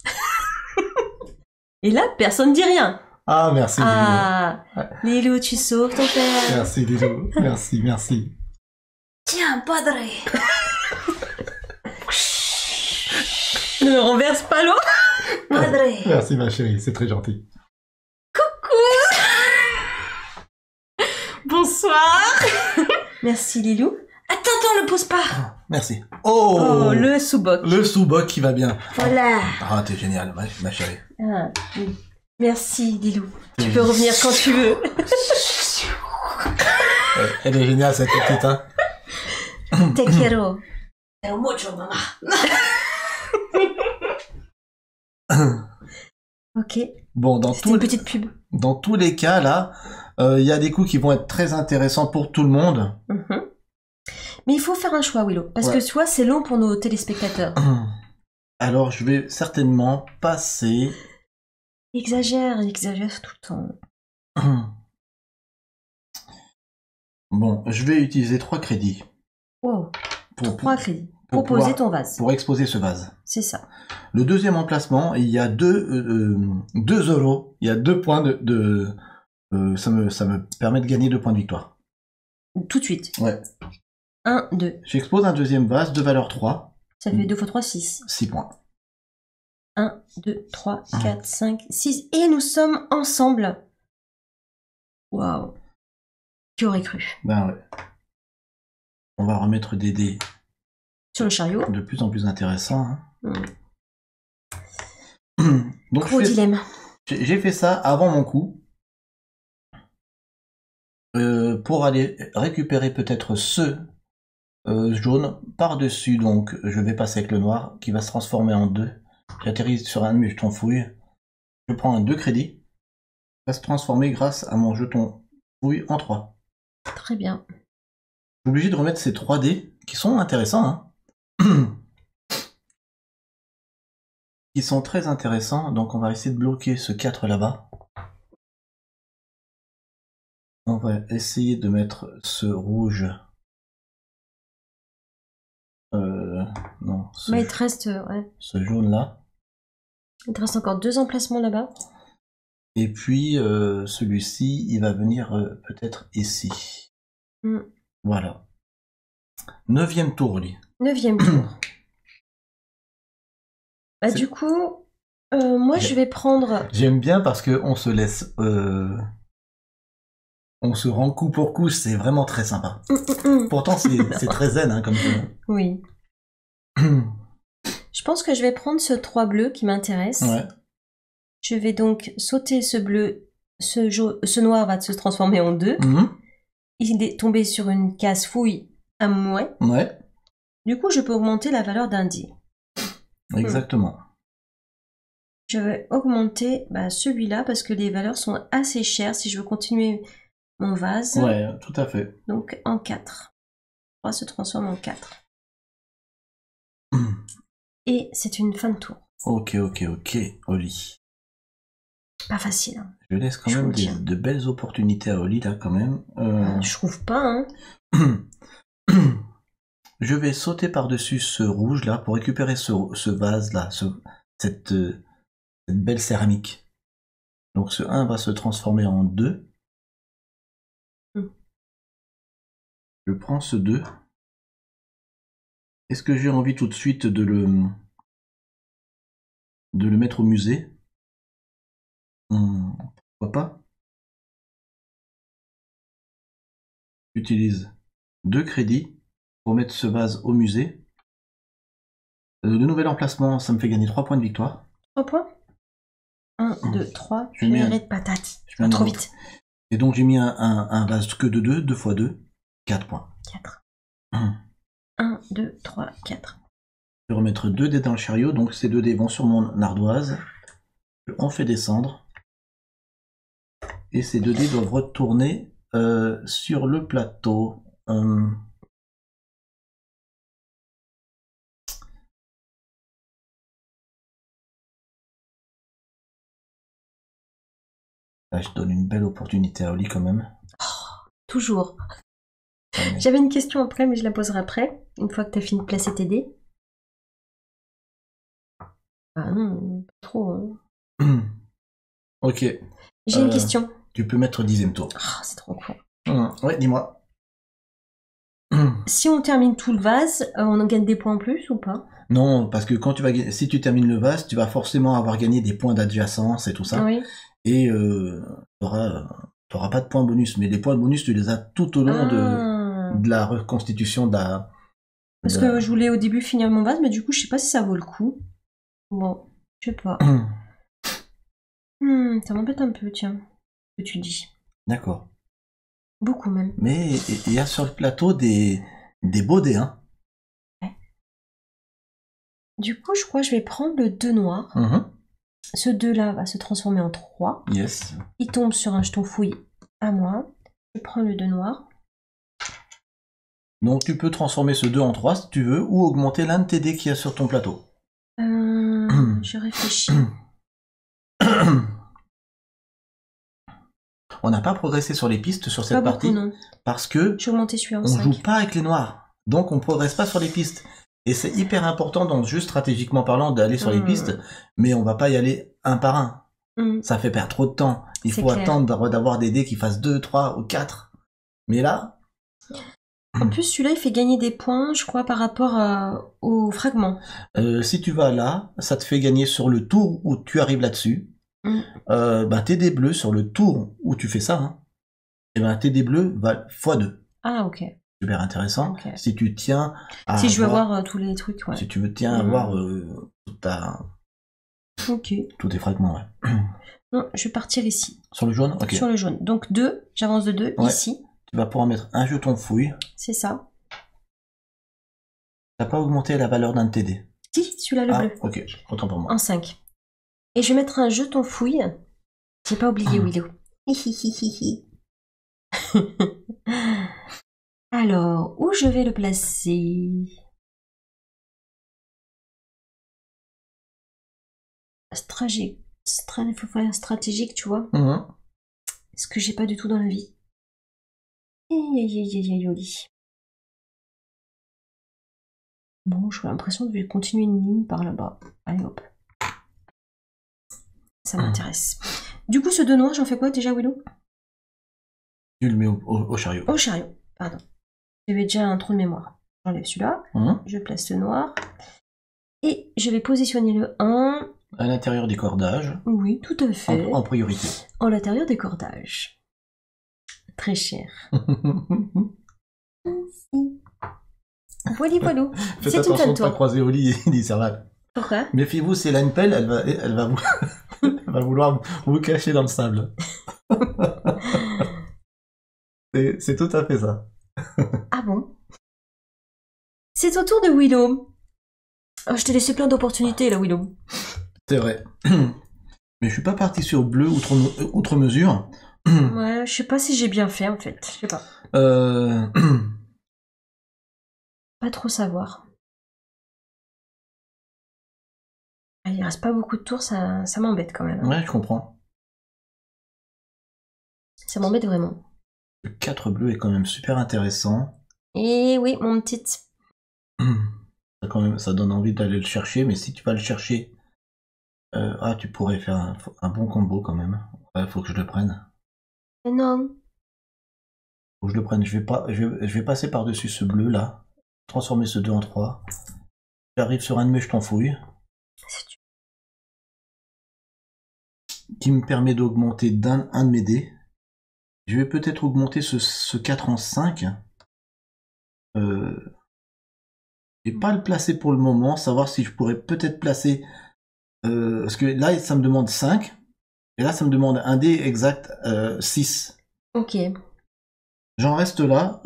Et là, personne dit rien. Ah, merci. Ah, Lilo, tu sauves ton père. Merci, Lilo. Merci. Tiens, padre. Ne renverse pas l'eau. Padre. Merci, ma chérie, c'est très gentil. Bonsoir. Merci, Lilou. Attends, le pose pas. Merci. Oh, le sous-boc. Le sous-boc qui va bien. Voilà. Ah, t'es génial, ma chérie. Ah, oui. Merci, Lilou. Tu peux revenir quand tu veux. Elle est géniale, cette petite, hein. Te quiero. Te mucho, mamá. Ok. Bon, C'était une petite pub. dans tous les cas, là, il y a des coups qui vont être très intéressants pour tout le monde. Mais il faut faire un choix, Willow. Parce que tu vois, c'est long pour nos téléspectateurs. Alors, je vais certainement passer... Il exagère tout le temps. Bon, je vais utiliser 3 crédits. Wow. Pour 3 crédits. pour Proposer pouvoir- ton vase. Pour exposer ce vase. C'est ça. Le deuxième emplacement, il y a 2 euros. Il y a 2 points ça me permet de gagner 2 points de victoire. Tout de suite. Ouais. 1, 2. J'expose un deuxième vase de valeur 3. Ça fait 2 x 3, 6. 6 points. 1, 2, 3, 4, 5, 6. Et nous sommes ensemble. Waouh. Qui aurait cru? Ben ouais. On va remettre des dés Sur le chariot. de plus en plus intéressants. Hein. Mm. Donc Gros dilemme. j'ai fait ça avant mon coup. Pour aller récupérer peut-être ce jaune par-dessus. Donc je vais passer avec le noir qui va se transformer en 2. J'atterris sur un de mes jetons fouille. Je prends un 2 crédits. Il va se transformer grâce à mon jeton fouille en 3. Très bien. Je suis obligé de remettre ces 3 dés qui sont intéressants. Hein. Qui sont très intéressants. Donc on va essayer de bloquer ce 4 là-bas. On va essayer de mettre ce rouge. Non, Mais il te reste, ouais. ce jaune là. Il te reste encore 2 emplacements là-bas. Et puis celui-ci, il va venir peut-être ici. Voilà. 9e tour, Oli. 9e tour. Bah, du coup, moi je vais prendre. J'aime bien parce que on se laisse. On se rend coup pour coup, c'est vraiment très sympa. Pourtant, c'est très zen hein, comme jeu. Oui. Je pense que je vais prendre ce 3 bleu qui m'intéresse. Ouais. Je vais donc sauter ce bleu. Ce noir va se transformer en 2. il est tombé sur une case fouille à moins. Ouais, Du coup, je peux augmenter la valeur d'un dé. exactement. Je vais augmenter celui-là parce que les valeurs sont assez chères si je veux continuer mon vase. Ouais, tout à fait. Donc en 4. 3 se transforme en 4. Et c'est une fin de tour. Ok, Oli. Pas facile. Hein. Je laisse quand Je même vous le dis. de belles opportunités à Oli, là, quand même. Je trouve pas, hein. Je vais sauter par-dessus ce rouge, là, pour récupérer ce vase-là, cette belle céramique. Donc ce 1 va se transformer en 2. Je prends ce 2. Est-ce que j'ai envie tout de suite de le mettre au musée? Pourquoi pas? J'utilise 2 crédits pour mettre ce vase au musée. De nouvel emplacement, ça me fait gagner 3 points de victoire. 3 points. 1, 2, 3. Je mets Purée de patates. je mets un Trop autre. vite. Et donc j'ai mis un vase que de 2, 2 x 2, 4 points. 4. Hum. 1, 2, 3, 4. Je vais remettre 2 dés dans le chariot, donc ces 2 dés vont sur mon ardoise. On fait descendre. Et ces 2 dés doivent retourner sur le plateau. Là, je donne une belle opportunité à Oli quand même. Toujours. Mais- J'avais une question après, mais je la poserai après, une fois que tu as fini de placer tes dés. Ah non, pas trop. Hein. Ok, J'ai une question. tu peux mettre 10e tour. Oh, c'est trop cool. Ouais, dis-moi. Si on termine tout le vase, on en gagne des points en plus ou pas? Non, parce que quand si tu termines le vase, tu vas forcément avoir gagné des points d'adjacence et tout ça. Oui. Et t'auras pas de points bonus, mais les points bonus, tu les as tout au long de la reconstitution de la... Parce que je voulais au début finir mon vase, mais du coup, je sais pas si ça vaut le coup. Bon, je sais pas. Ça m'embête un peu, tiens, ce que tu dis. D'accord. Beaucoup même. Mais il y a sur le plateau des beaux dés, hein. Du coup, je crois que je vais prendre le 2 noir. Ce 2-là va se transformer en 3. Yes. Il tombe sur un jeton fouille à moi. Je prends le 2 noir. Donc tu peux transformer ce 2 en 3 si tu veux, ou augmenter l'un de tes dés qu'il y a sur ton plateau. Je réfléchis. On n'a pas progressé sur les pistes sur Pas cette beaucoup, partie, non. parce que J'ai augmenté celui-là en on 5. joue pas avec les noirs. Donc on progresse pas sur les pistes. Et c'est hyper important, dans le jeu, stratégiquement parlant, d'aller sur les pistes, mais on va pas y aller un par un. Ça fait perdre trop de temps. Il C'est faut clair. attendre d'avoir des dés qui fassent 2, 3 ou 4. Mais là, En plus, celui-là, il fait gagner des points, je crois, par rapport au fragment. si tu vas là, ça te fait gagner sur le tour où tu arrives là-dessus. Tes dés bleus sur le tour où tu fais ça, hein, et tes dés bleus valent x2. Ah, ok. Super intéressant. Ok. Si tu tiens à Si je veux avoir tous les trucs, ouais. si tu veux tiens à avoir Ok. tous tes fragments, ouais. Non, je vais partir ici. Sur le jaune, ok. Sur le jaune. Donc 2, j'avance de 2, Ouais. ici. Tu vas pouvoir mettre un jeton fouille. C'est ça. T'as pas augmenté la valeur d'un de tes dés. Si, celui-là, le bleu. Ok, autant pour moi. En 5. Et je vais mettre un jeton fouille. J'ai pas oublié Willow. Alors, où je vais le placer? Il faut faire stratégique, tu vois. Ce que j'ai pas du tout dans la vie. Bon, j'ai l'impression de continuer une ligne par là-bas. Allez hop. Ça m'intéresse. Du coup, ce 2 noir, j'en fais quoi déjà, Willow? Tu le mets au chariot. Au chariot, pardon. J'avais déjà un trou de mémoire. J'enlève celui-là. Je place le noir. Et je vais positionner le 1. À l'intérieur des cordages. Oui, tout à fait. En priorité. En l'intérieur des cordages. Très cher. Voilà, voilà. Faites C'est une attention fin de de pas tour. croiser Oli et Disserval. Pourquoi? Méfiez-vous, si elle a une pelle, elle va vous, elle va vouloir vous cacher dans le sable. C'est tout à fait ça. Ah bon? C'est au tour de Willow. Oh, je t'ai laissé plein d'opportunités là, Willow. C'est vrai. Mais je suis pas parti sur bleu outre mesure. Ouais, je sais pas si j'ai bien fait en fait. Je sais pas. Pas trop savoir. Ah, il reste pas beaucoup de tours, ça m'embête quand même. Ouais, je comprends. Ça m'embête vraiment. Le 4 bleu est quand même super intéressant. Et oui, mon petit. Ça donne envie d'aller le chercher, mais si tu vas le chercher, tu pourrais faire un bon combo quand même. Ouais, faut que je le prenne. Mais non. Faut que je le prenne. Je vais passer par-dessus ce bleu là, transformer ce 2 en 3. J'arrive sur un de mes jetons fouilles, qui me permet d'augmenter un de mes dés. Je vais peut-être augmenter ce 4 en 5. Et pas le placer pour le moment, savoir si je pourrais peut-être placer... parce que là, ça me demande 5. Et là, ça me demande un dé exact 6. Ok. J'en reste là.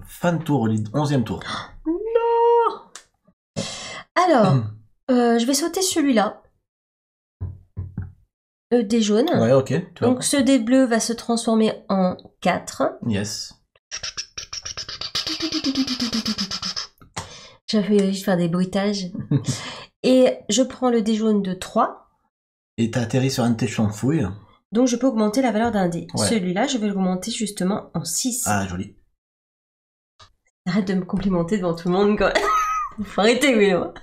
Fin de tour, 11e tour. Non. Alors, je vais sauter celui-là. Dé jaune. Ouais, ok. Donc ce dé bleu va se transformer en 4. Yes. J'avais envie de faire des bruitages. Et je prends le dé jaune de 3. Et t'as atterri sur un de tes champs de fouilles. Donc je peux augmenter la valeur d'un dé. Ouais. Celui-là, je vais l'augmenter justement en 6. Ah, joli. Arrête de me complimenter devant tout le monde, quoi. Faut arrêter, Willow.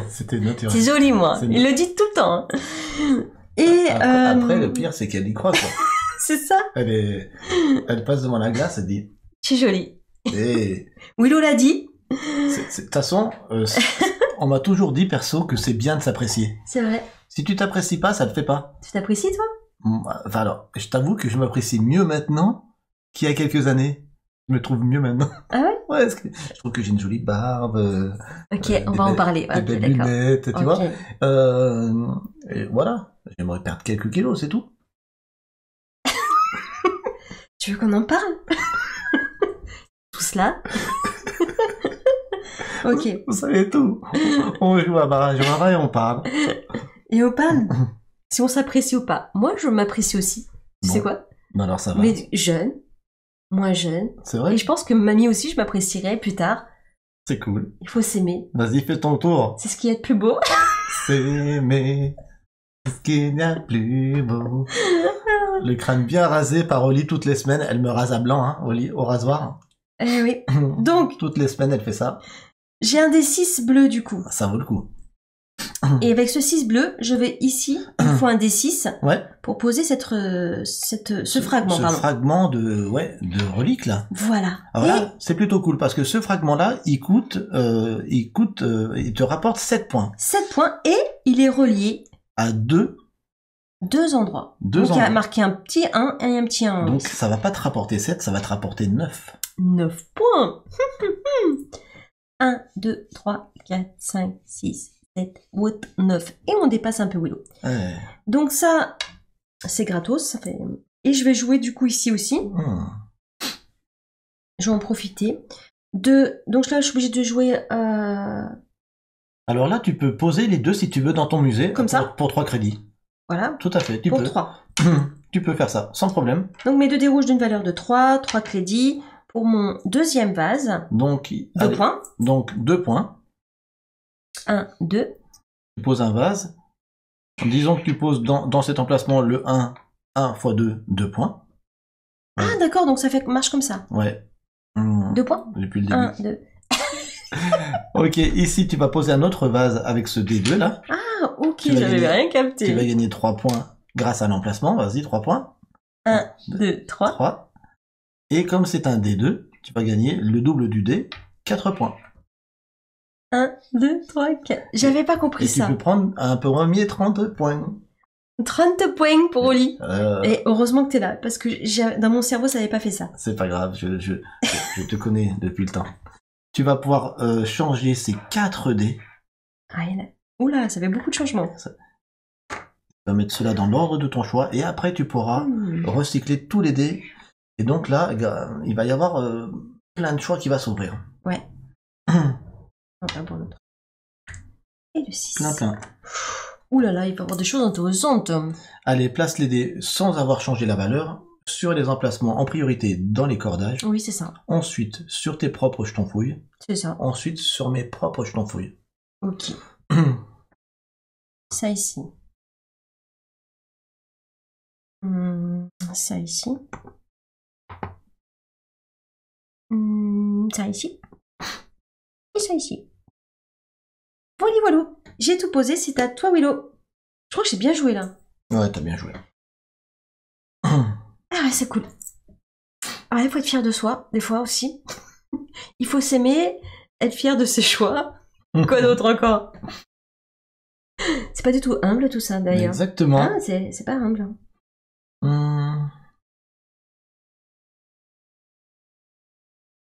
C'était naturel. C'est joli, moi. C'est Il le dit tout le temps. Hein. Et après, le pire, c'est qu'elle y croit, quoi. C'est ça. Elle passe devant la glace, elle dit... C'est joli. Et... Willow l'a dit. De toute façon, on m'a toujours dit, perso, que c'est bien de s'apprécier. C'est vrai. Si tu t'apprécies pas, ça le fait pas. Tu t'apprécies, toi? Enfin alors, je t'avoue que je m'apprécie mieux maintenant qu'il y a quelques années. Je me trouve mieux maintenant. Ah ouais? Ouais, parce que je trouve que j'ai une jolie barbe. Ok, on va en parler. Des Ok, belles d'accord. lunettes, tu Ok. vois. Et voilà. J'aimerais perdre quelques kilos, c'est tout. Tu veux qu'on en parle? Tout cela? Ok. Vous savez tout. On joue à barrage et on parle. Et on parle si on s'apprécie ou pas. Moi, je m'apprécie aussi. Tu sais quoi? Bah alors ça va. Mais jeune, moins jeune. C'est vrai? Et je pense que mamie aussi, je m'apprécierais plus tard. C'est cool. Il faut s'aimer. Vas-y, fais ton tour. C'est ce qui est de plus beau. S'aimer, c'est ce qu'il y a de plus beau. Le crâne bien rasé par Oli toutes les semaines. Elle me rase à blanc, hein, Oli, au rasoir. Eh oui. Donc, toutes les semaines, elle fait ça. j'ai un des 6 bleus du coup. Ça vaut le coup. Et avec ce 6 bleu, je vais ici, il me faut un D6 Ouais. pour poser ce fragment. Ce Pardon. fragment de relique là. Voilà. Alors Et là, c'est plutôt cool parce que ce fragment-là, il te rapporte 7 points 7 points et il est relié à deux endroits. Deux Donc il y a endroits. marqué un petit 1 et un petit 1. Donc ça va pas te rapporter 7, ça va te rapporter 9. 9 points. 1, 2, 3, 4, 5, 6, 7, 8, 9. Et on dépasse un peu Willow. Ouais. Donc ça, c'est gratos. Ça fait... Et je vais jouer du coup ici aussi. Je vais en profiter. Donc là, je suis obligée de jouer... Alors là, tu peux poser les deux si tu veux dans ton musée. Comme ça pour 3 crédits. Voilà. Tout à fait, tu Pour peux. 3. Tu peux faire ça, sans problème. Donc mes 2 dés rouges d'une valeur de 3 crédits pour mon deuxième vase. Donc, 2 points. Donc 2 points. 1, 2. Tu poses un vase. Disons que tu poses dans cet emplacement le 1 x 2, 2 points. Ah d'accord, donc ça marche comme ça. Ouais. 2 points. Depuis le début. 1, 2. Ok, ici tu vas poser un autre vase avec ce D2 là. Ah ok, Tu vas j'avais gagner- rien Tu vas capté. gagner 3 points grâce à l'emplacement. Vas-y, 3 points. 1, 2, 3. 3. Et comme c'est un D2, tu vas gagner le double du D, 4 points. 1, 2, 3, 4. J'avais pas compris Et tu ça. peux prendre un premier 30 points. 30 points pour Oli. Euh, Et heureusement que t'es là, parce que dans mon cerveau, ça n'avait pas fait ça. C'est pas grave, je te connais depuis le temps. Tu vas pouvoir changer ces 4 dés. Ah, il y en a... Oula, ça fait beaucoup de changements. Tu vas mettre cela dans l'ordre de ton choix et après tu pourras recycler tous les dés Et donc là, il va y avoir plein de choix qui va s'ouvrir. Ouais. Enfin, pour l'autre. Et le 6. Plein. Ouh là là, il va y avoir des choses intéressantes. Allez, place les dés sans avoir changé la valeur sur les emplacements en priorité dans les cordages. Oui, c'est ça. Ensuite, sur tes propres jetons fouilles. C'est ça. Ensuite, sur mes propres jetons fouilles. Ok. Ça ici. Ça ici. Ça ici. Et ça ici. Voilà, voilà. J'ai tout posé, c'est à toi, Willow. Je crois que j'ai bien joué là. Ouais, t'as bien joué. Ah ouais, c'est cool. Ah, il faut être fier de soi, des fois aussi. Il faut s'aimer, être fier de ses choix. Quoi d'autre encore? C'est pas du tout humble tout ça d'ailleurs. Exactement. Ah, c'est pas humble.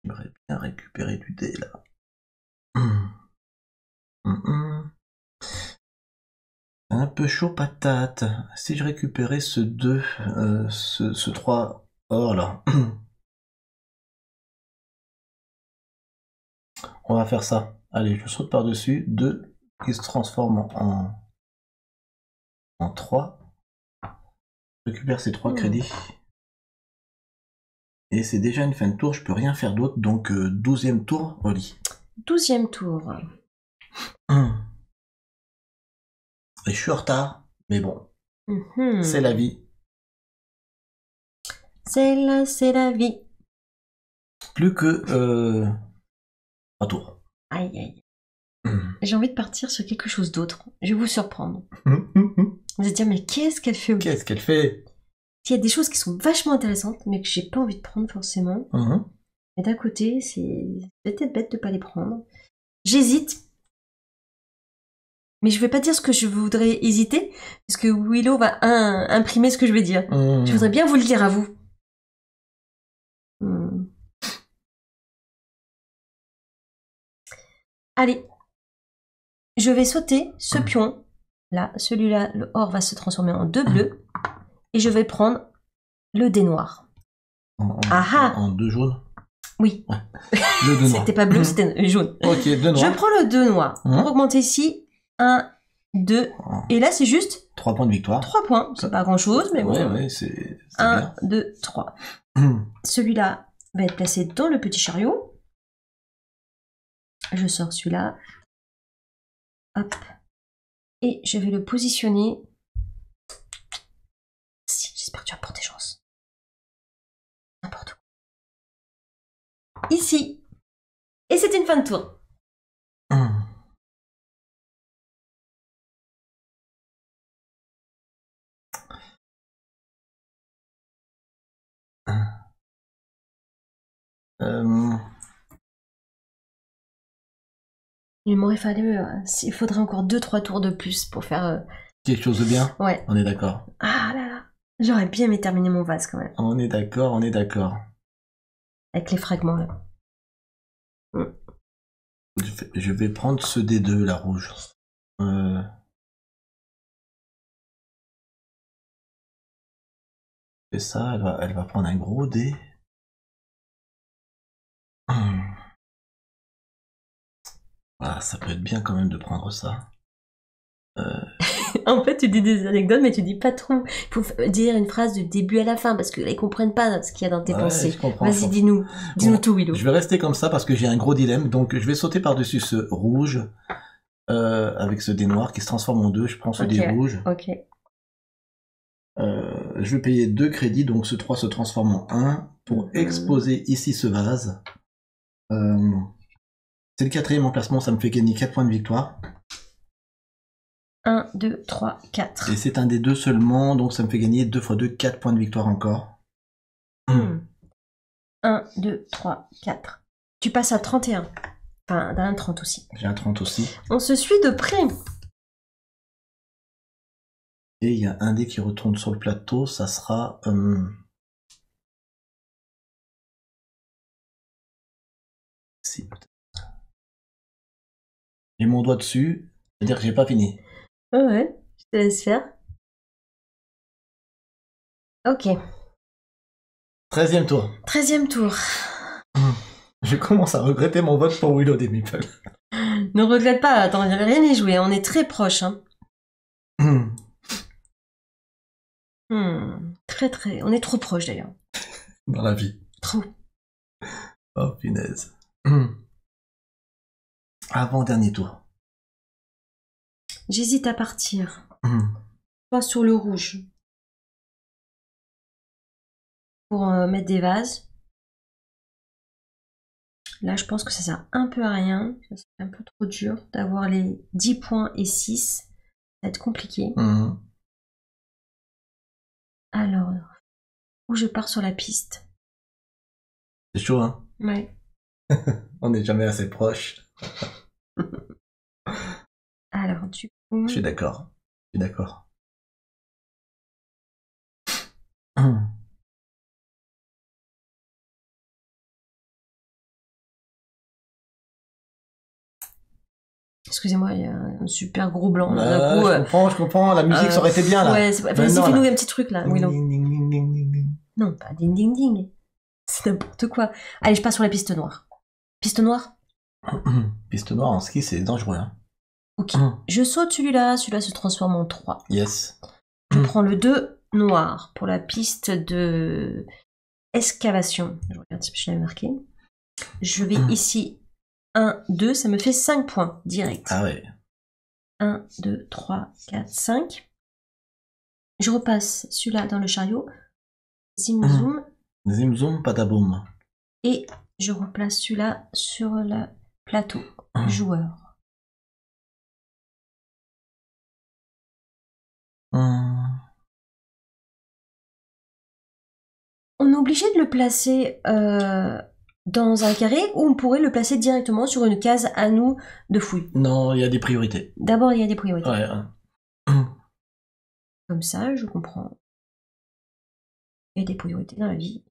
J'aimerais bien récupérer du dé là. Un peu chaud patate. Si je récupérais ce 2, ce 3 or là. On va faire ça. Allez, je saute par-dessus. 2 qui se transforme en 3. Je récupère ces 3 crédits. Et c'est déjà une fin de tour, je peux rien faire d'autre. Donc 12e tour, Oli. 12e tour. Et je suis en retard, mais bon, c'est la vie. C'est la vie. Plus que 3 tours. Aïe, aïe. J'ai envie de partir sur quelque chose d'autre. Je vais vous surprendre. Vous allez dire, mais qu'est-ce qu'elle fait? Qu'est-ce qu'elle fait? Il y a des choses qui sont vachement intéressantes, mais que j'ai pas envie de prendre forcément. Mais d'un côté, c'est peut-être bête de pas les prendre. J'hésite. Mais je vais pas dire ce que je voudrais hésiter, parce que Willow va imprimer ce que je vais dire. Je voudrais bien vous le dire à vous. Allez. Je vais sauter ce pion. Là, celui-là, le or va se transformer en 2 bleus. Et je vais prendre le dé noir. En 2 jaunes? Oui. Ouais. Le 2 noir. C'était pas bleu, c'était jaune. Ok, 2 noirs. Je prends le 2 noir. Pour augmenter ici, 1, 2. Et là, c'est juste 3 points de victoire. 3 points. C'est pas grand-chose, mais bon. Ouais, c'est 1, bien. 2, 3. Celui-là va être placé dans le petit chariot. Je sors celui-là. Hop. Et je vais le positionner. Si, j'espère que tu vas porter chance. N'importe quoi. Ici. Et c'est une fin de tour. Il m'aurait fallu... il faudrait encore 2-3 tours de plus pour faire... quelque chose de bien? Ouais. On est d'accord. Ah là là. J'aurais bien aimé terminer mon vase quand même. On est d'accord, on est d'accord. Avec les fragments là. Je vais prendre ce D2, la rouge. Et ça, elle va prendre un gros dé. Ah, ça peut être bien quand même de prendre ça. En fait, tu dis des anecdotes, mais tu dis pas trop. Il faut dire une phrase du début à la fin, parce qu'ils comprennent pas ce qu'il y a dans tes pensées. Vas-y, dis-nous. Dis-nous tout, Willow. Je vais rester comme ça parce que j'ai un gros dilemme. Donc, je vais sauter par-dessus ce rouge avec ce dé noir qui se transforme en 2. Je prends ce dé rouge. Ok. Je vais payer 2 crédits, donc ce 3 se transforme en 1 pour exposer ici ce vase. C'est le 4e emplacement, ça me fait gagner 4 points de victoire. 1, 2, 3, 4. Et c'est un des 2 seulement, donc ça me fait gagner 2 x 2, 4 points de victoire encore. 1, 2, 3, 4. Tu passes à 31. Enfin, d'un 30 aussi. J'ai un 30 aussi. On se suit de près. Et il y a un dé qui retourne sur le plateau, ça sera... Si, peut-être. J'ai mon doigt dessus, c'est-à-dire que j'ai pas fini. Ouais, je te laisse faire. Ok. 13e tour. 13e tour. Je commence à regretter mon vote pour Willow des Meeples. Ne regrette pas, attends, rien n'est joué, on est très proche. Hein. Très, on est trop proche d'ailleurs. Dans la vie. Trop. Oh, punaise. Avant-dernier tour. J'hésite à partir. Pas sur le rouge. Pour mettre des vases. Là, je pense que ça sert un peu à rien. Ça serait un peu trop dur d'avoir les 10 points et 6. Ça va être compliqué. Alors, où je pars sur la piste? C'est chaud, hein? Ouais. On n'est jamais assez proche. Alors, du coup... Je suis d'accord. Excusez-moi, il y a un super gros blanc. Là, coup, je comprends. La musique, ça aurait été bien, là. Ouais, vas-y, fais-nous un petit truc, là. Willow. Ding, ding, ding, ding, ding, ding. Non, pas ding, ding, ding. C'est n'importe quoi. Allez, je pars sur la piste noire. Piste noire? Piste noire en ski, c'est dangereux, hein. Ok. Je saute celui-là se transforme en 3. Yes. Je prends le 2 noir pour la piste de excavation. Je regarde si je l'avais marqué. Je vais ici 1, 2, ça me fait 5 points direct. Ah ouais. 1, 2, 3, 4, 5. Je repasse celui-là dans le chariot. Zim zoom. Zim zoom, pataboum. Et je replace celui-là sur le plateau joueur. On est obligé de le placer dans un carré ou on pourrait le placer directement sur une case à nous de fouille? Non, il y a des priorités. D'abord, il y a des priorités. Ouais. Comme ça, je comprends. Il y a des priorités dans la vie.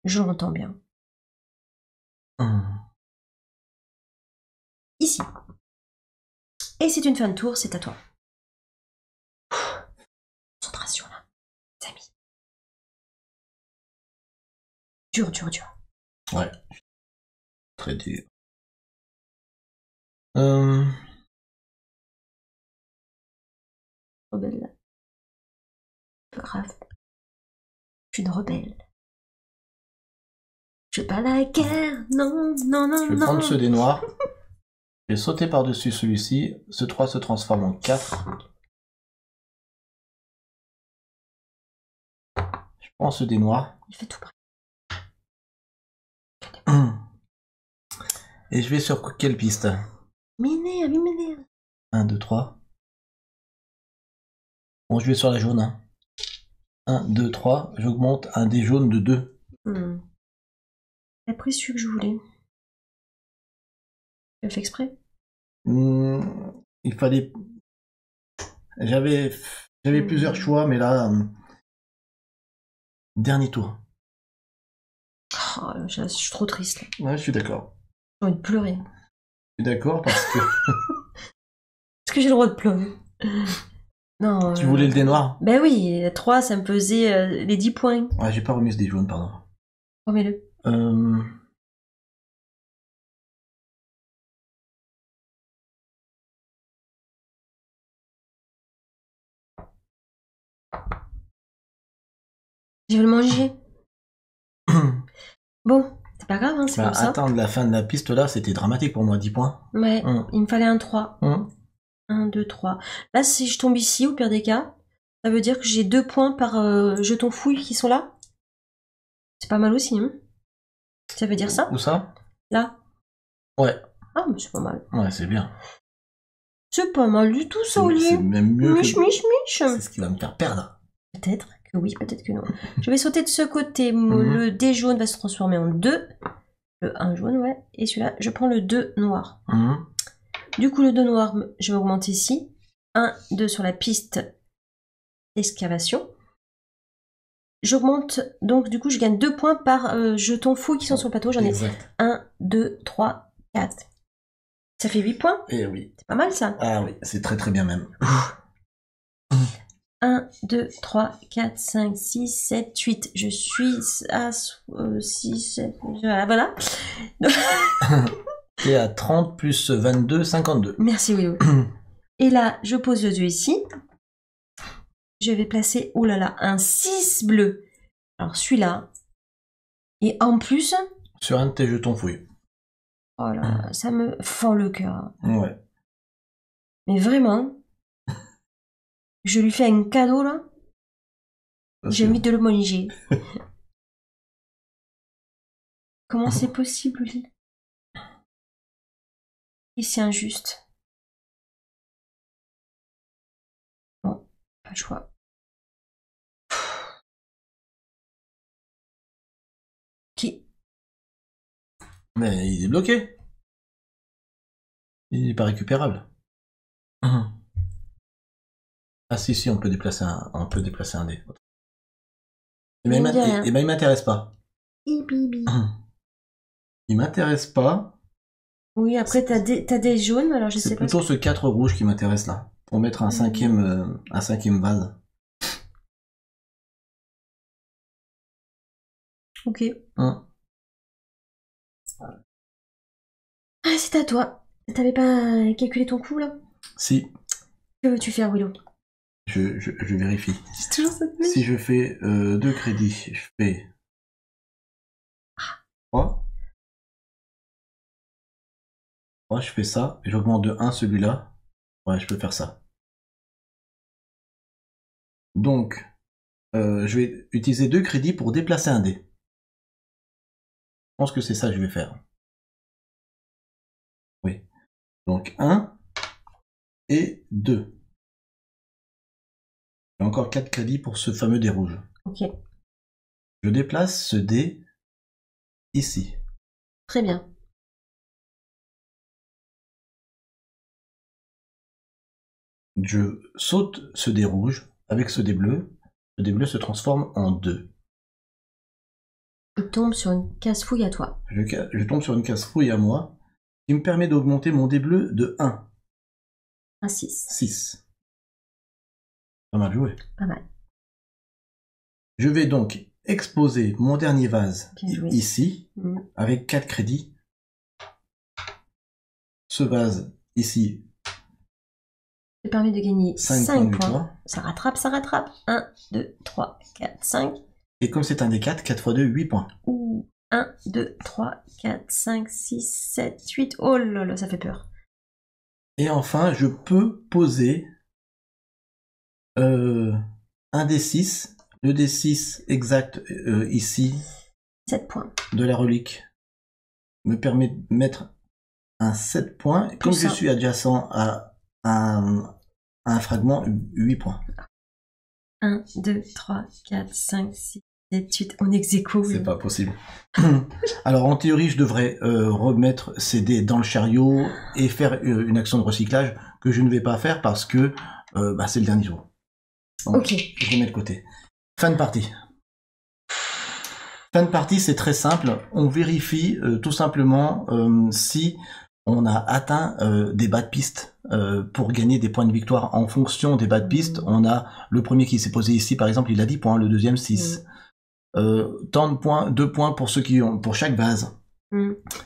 Je l'entends bien. Ici. Et c'est une fin de tour, c'est à toi. Concentration là, les amis. Dur. Ouais. Très dur. Rebelle. Pas grave. Je suis une rebelle. Je veux pas la guerre. Non. Je vais prendre ceux des noirs. Je vais sauter par-dessus celui-ci. Ce 3 se transforme en 4. Je prends ceux des noirs. Il fait tout près. Et je vais sur quelle piste? M'énerve. 1, 2, 3. Bon, je vais sur la jaune. 1, 2, 3. J'augmente un dé jaune de 2. J'ai pris celui que je voulais. Tu l'as fait exprès? Il fallait... J'avais plusieurs choix, mais là... Dernier tour. Oh, je suis trop triste. Là. Ouais, je suis d'accord. J'ai envie de pleurer. Je suis d'accord parce que... Est-ce que j'ai le droit de pleurer? Non. Tu voulais le dé noir? Ben oui, 3, ça me pesait les 10 points. Ouais, j'ai pas remis ce dé jaune, pardon. Remets-le. Je vais le manger. Bon, c'est pas grave, hein, c'est comme ça. Attendre la fin de la piste là, c'était dramatique pour moi, 10 points. Ouais, il me fallait un 3. 1, 2, 3. Là, si je tombe ici, au pire des cas, ça veut dire que j'ai 2 points par jeton fouille qui sont là. C'est pas mal aussi, hein. Ça veut dire ça? Où ça? Là. Ouais. Ah, mais c'est pas mal. Ouais, c'est bien. C'est pas mal du tout, ça, Olivier. C'est même mieux Mich. C'est ce qui va me faire perdre. Peut-être que oui, peut-être que non. Je vais sauter de ce côté. Le dé jaune va se transformer en 2. Le 1 jaune, ouais. Et celui-là, je prends le 2 noir. Du coup, le 2 noir, je vais augmenter ici. 1, 2 sur la piste d'excavation. J'augmente, donc du coup, je gagne 2 points par jeton fouille qui sont sur le plateau. J'en ai 1, 2, 3, 4. Ça fait 8 points. Eh oui. C'est pas mal, ça. Ah oui, c'est très très bien même. 1, 2, 3, 4, 5, 6, 7, 8. Je suis à 6, 7. Voilà. T'es à 30 plus 22, 52. Merci, Willow. Et là, je pose le 2 ici. Je vais placer, oh là là, un 6 bleu. Alors, celui-là. Et en plus... Sur un de tes jetons fouilles. Oh là, ça me fend le cœur. Ouais. Mais vraiment, je lui fais un cadeau, là. J'ai envie de le manger. Comment c'est possible, lui? Et c'est injuste. Bon, pas le choix. Qui? Mais il est bloqué. Il n'est pas récupérable. Ah si, on peut déplacer un dé. Et ben, il m'intéresse pas. Il m'intéresse pas. Oui, après t'as des jaunes, alors je sais C'est pas. plutôt ce 4 rouge qui m'intéresse là. Pour mettre un cinquième vase. Ok. Ah, c'est à toi. T'avais pas calculé ton coup là? Si. Que veux-tu faire, Willow? Je vérifie. C'est toujours ça. Si je fais 2 crédits, je fais 3. 3, je fais ça. J'augmente de 1 celui-là. Ouais, je peux faire ça. Donc, je vais utiliser 2 crédits pour déplacer un dé. Je pense que c'est ça que je vais faire. Oui. Donc 1 et 2. J'ai encore 4 crédits pour ce fameux dé rouge. Ok. Je déplace ce dé ici. Très bien. Je saute ce dé rouge avec ce dé bleu. Ce dé bleu se transforme en 2. Il tombe sur une casse-fouille à toi. Je tombe sur une casse-fouille à moi qui me permet d'augmenter mon dé bleu de 1. Un 6. 6. Pas mal joué. Pas mal. Je vais donc exposer mon dernier vase ici, avec 4 crédits. Ce vase ici Ça permet de gagner 5 points. Ça rattrape, ça rattrape. 1, 2, 3, 4, 5. Et comme c'est un des 4, 4 x 2, 8 points. Ouh. 1, 2, 3, 4, 5, 6, 7, 8. Oh là là, ça fait peur. Et enfin, je peux poser un D6. Le D6 exact ici 7 points. de la relique me permet de mettre un 7 points. Et comme je suis adjacent à un fragment, 8 points. 1, 2, 3, 4, 5, 6, 7, 8. On est ex-aequo. C'est pas possible. Alors en théorie, je devrais remettre ces dés dans le chariot et faire une action de recyclage que je ne vais pas faire parce que c'est le dernier jour. Donc, ok. Je mets de côté. Fin de partie. Fin de partie, c'est très simple. On vérifie tout simplement si on a atteint des bas de piste pour gagner des points de victoire en fonction des bas de piste. On a le premier qui s'est posé ici, par exemple, il a 10 points, le deuxième 6. Tant de points, 2 points pour ceux qui ont pour chaque base,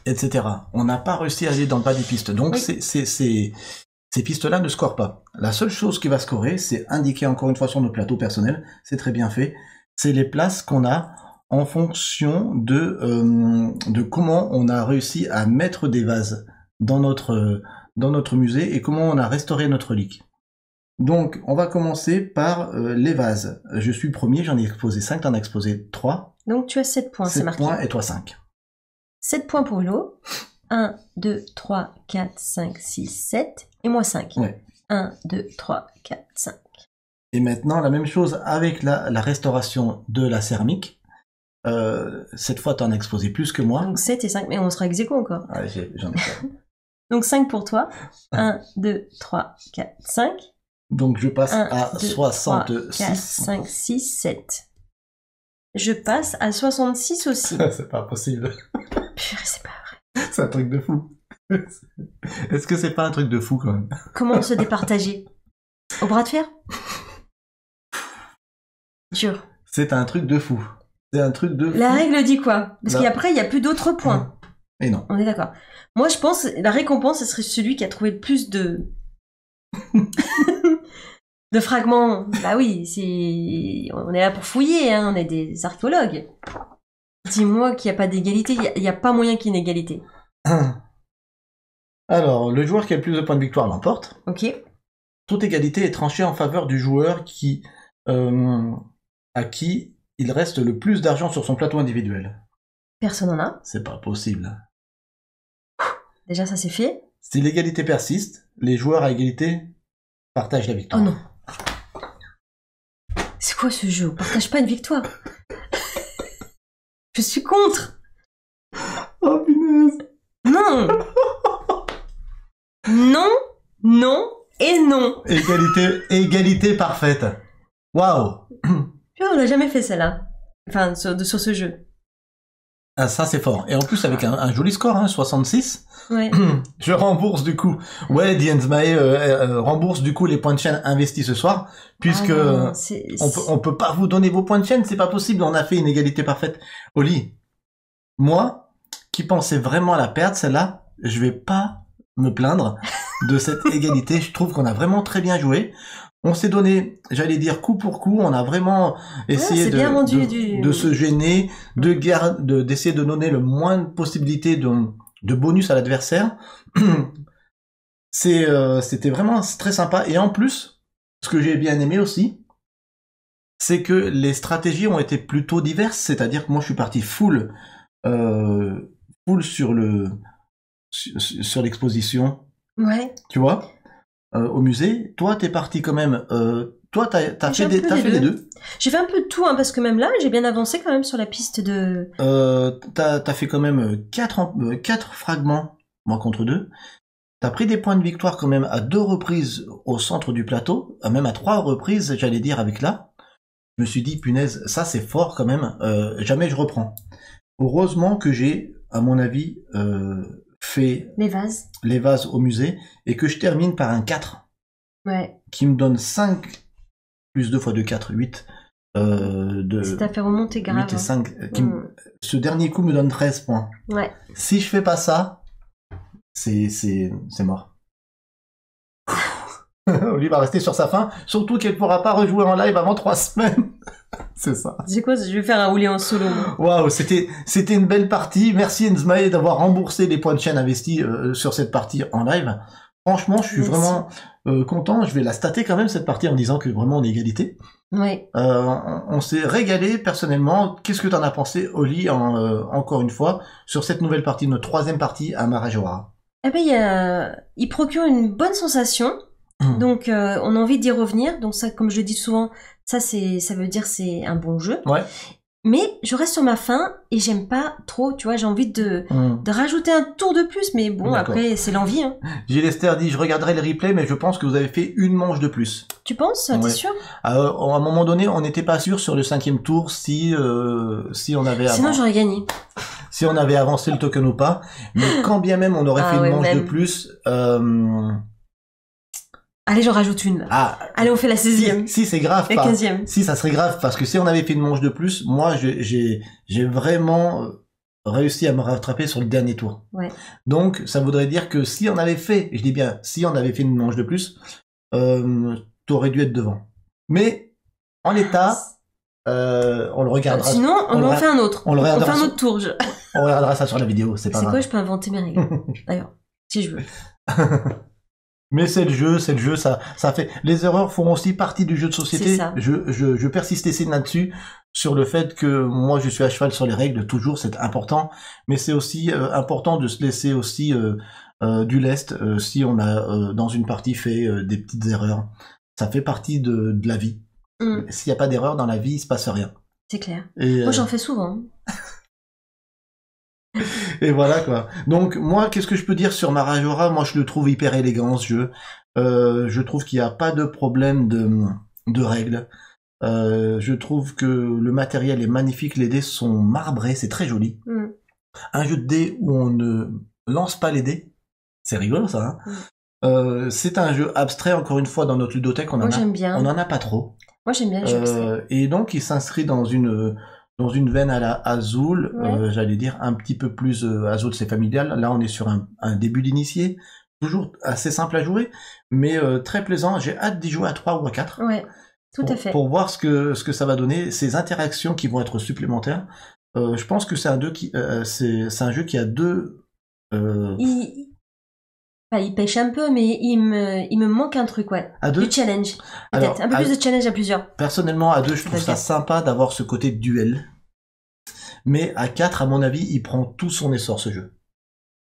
etc. On n'a pas réussi à aller dans le bas des pistes. Donc ces pistes-là ne scorent pas. La seule chose qui va scorer, c'est indiqué encore une fois sur nos plateaux personnels, c'est très bien fait, c'est les places qu'on a en fonction de comment on a réussi à mettre des vases dans notre musée et comment on a restauré notre relique. Donc, on va commencer par les vases. Je suis premier, j'en ai exposé 5, t'en as exposé 3. Donc tu as 7 points, c'est 7 marqué. points et toi 5. 7 points pour Willow. 1, 2, 3, 4, 5, 6, 7. Et moi 5. Ouais. 1, 2, 3, 4, 5. Et maintenant, la même chose avec la restauration de la céramique. Cette fois, t'en as exposé plus que moi. Donc 7 et 5, mais on sera ex-aequo encore. Ah, j'en ai pas. Donc 5 pour toi. 1, 2, 3, 4, 5. Donc je passe 1, à 2, 66. 3, 4, 5, 6, 7. Je passe à 66 aussi. C'est pas possible. Purée, c'est pas vrai. C'est un truc de fou. Est-ce que c'est pas un truc de fou quand même? Comment se départager? Au bras de fer? Dur. C'est un truc de fou. C'est un truc de fou. La règle dit quoi? Parce Non. qu'après, il n'y a plus d'autres points. Et non. On est d'accord. Moi, je pense la récompense, ce serait celui qui a trouvé le plus de... de fragments. Bah oui, on est là pour fouiller, hein, on est des archéologues. Dis-moi qu'il n'y a pas d'égalité, il n'y a pas moyen qu'il y ait une égalité. Alors, le joueur qui a le plus de points de victoire l'emporte. Ok. Toute égalité est tranchée en faveur du joueur à qui il reste le plus d'argent sur son plateau individuel. Personne n'en a. C'est pas possible. Déjà, ça c'est fait. Si l'égalité persiste, les joueurs à égalité partagent la victoire. Oh non. C'est quoi ce jeu? On partage pas une victoire. Je suis contre. Oh punaise. Non. Non, non et non. Égalité parfaite. Waouh. On n'a jamais fait celle-là. Enfin, sur ce jeu. Ah, ça c'est fort. Et en plus avec un joli score, hein, 66. Ouais. Je rembourse du coup. Ouais, Dienzmae rembourse du coup les points de chaîne investis ce soir, puisque Ah non, on peut pas vous donner vos points de chaîne, c'est pas possible. On a fait une égalité parfaite. Oli, moi, qui pensais vraiment à la perdre, celle-là, je vais pas me plaindre de cette égalité. Je trouve qu'on a vraiment très bien joué. On s'est donné, j'allais dire coup pour coup, on a vraiment essayé c'est bien rendu de se gêner, d'essayer de donner le moins de possibilités de bonus à l'adversaire. C'était vraiment très sympa. Et en plus, ce que j'ai bien aimé aussi, c'est que les stratégies ont été plutôt diverses. C'est-à-dire que moi, je suis parti full sur l'exposition. Ouais. Tu vois, au musée. Toi, t'es parti quand même. Toi, t'as fait les deux. J'ai fait un peu de tout, hein, parce que même là, j'ai bien avancé quand même sur la piste de... T'as fait quand même 4 fragments, moi contre 2. T'as pris des points de victoire quand même à 2 reprises au centre du plateau, même à 3 reprises, j'allais dire, avec là. Je me suis dit, punaise, ça c'est fort quand même, jamais je reprends. Heureusement que j'ai, à mon avis, fait les vases au musée, et que je termine par un 4. Ouais. Qui me donne 5 plus 2 fois 2, 4, 8. Ça t'a fait remonter grave. 8 et 5. Ce dernier coup me donne 13 points. Ouais. Si je fais pas ça, c'est mort. Oli va rester sur sa faim, surtout qu'elle pourra pas rejouer en live avant 3 semaines. C'est ça. C'est quoi? Je vais faire un roulé en solo. Waouh, c'était une belle partie. Merci Enzmae d'avoir remboursé les points de chaîne investis sur cette partie en live. Franchement, je suis vraiment content. Je vais la stater quand même cette partie en disant que vraiment on est égalité. Oui. On s'est régalé personnellement. Qu'est-ce que t'en as pensé, Oli, encore une fois, sur cette nouvelle partie, notre 3e partie à Marajoara? Eh ben, il procure une bonne sensation. Donc, on a envie d'y revenir. Donc ça, comme je le dis souvent, ça veut dire c'est un bon jeu. Ouais. Mais je reste sur ma faim et j'aime pas trop, tu vois, j'ai envie de rajouter un tour de plus, mais bon, après, c'est l'envie. Hein. Gilles Esther dit, je regarderai le replay, mais je pense que vous avez fait une manche de plus. Tu penses? T'es sûr? À un moment donné, on n'était pas sûr sur le 5e tour si on avait Sinon, j'aurais gagné. Si on avait avancé le token ou pas. Mais quand bien même on aurait fait une manche de plus... Allez, j'en rajoute une. Allez, on fait la 16e. Si c'est grave. La 15e. Si, ça serait grave, parce que si on avait fait une manche de plus, moi, j'ai vraiment réussi à me rattraper sur le dernier tour. Ouais. Donc, ça voudrait dire que si on avait fait, je dis bien, si on avait fait une manche de plus, t'aurais dû être devant. Mais, en l'état, on le regardera. Sinon, on en fait un autre. On fait un autre tour. On regardera ça sur la vidéo, c'est pas grave. C'est quoi, je peux inventer mes règles. D'ailleurs, si je veux. Mais c'est le jeu, ça fait. Les erreurs font aussi partie du jeu de société. C'est ça. Je persiste là-dessus, sur le fait que moi je suis à cheval sur les règles, toujours, c'est important. Mais c'est aussi important de se laisser aussi du lest si on a dans une partie fait des petites erreurs. Ça fait partie de la vie. S'il n'y a pas d'erreur dans la vie, il se passe rien. C'est clair. Et, moi j'en fais souvent. Et voilà quoi. Donc moi, qu'est-ce que je peux dire sur Marajoara? Moi, je le trouve hyper élégant ce jeu. Je trouve qu'il n'y a pas de problème de règles. Je trouve que le matériel est magnifique, les dés sont marbrés, c'est très joli. Un jeu de dés où on ne lance pas les dés, c'est rigolo ça. Hein. C'est un jeu abstrait, encore une fois, dans notre ludothèque, on en a pas trop. Moi, j'aime bien les jeux abstraits. Et donc, il s'inscrit dans une veine à la Azul, Ouais. j'allais dire un petit peu plus Azul, c'est familial. Là, on est sur un début d'initié, toujours assez simple à jouer, mais très plaisant. J'ai hâte d'y jouer à 3 ou à 4. Ouais, tout à fait. Pour voir ce que ça va donner, ces interactions qui vont être supplémentaires. Je pense que c'est un jeu qui a deux. Il pêche un peu, mais il me manque un truc, ouais. À deux. Du challenge, Alors, peut-être. Un peu plus de challenge à plusieurs. Personnellement, à 2, je trouve C'est-à-dire ça sympa d'avoir ce côté de duel. Mais à 4, à mon avis, il prend tout son essor, ce jeu.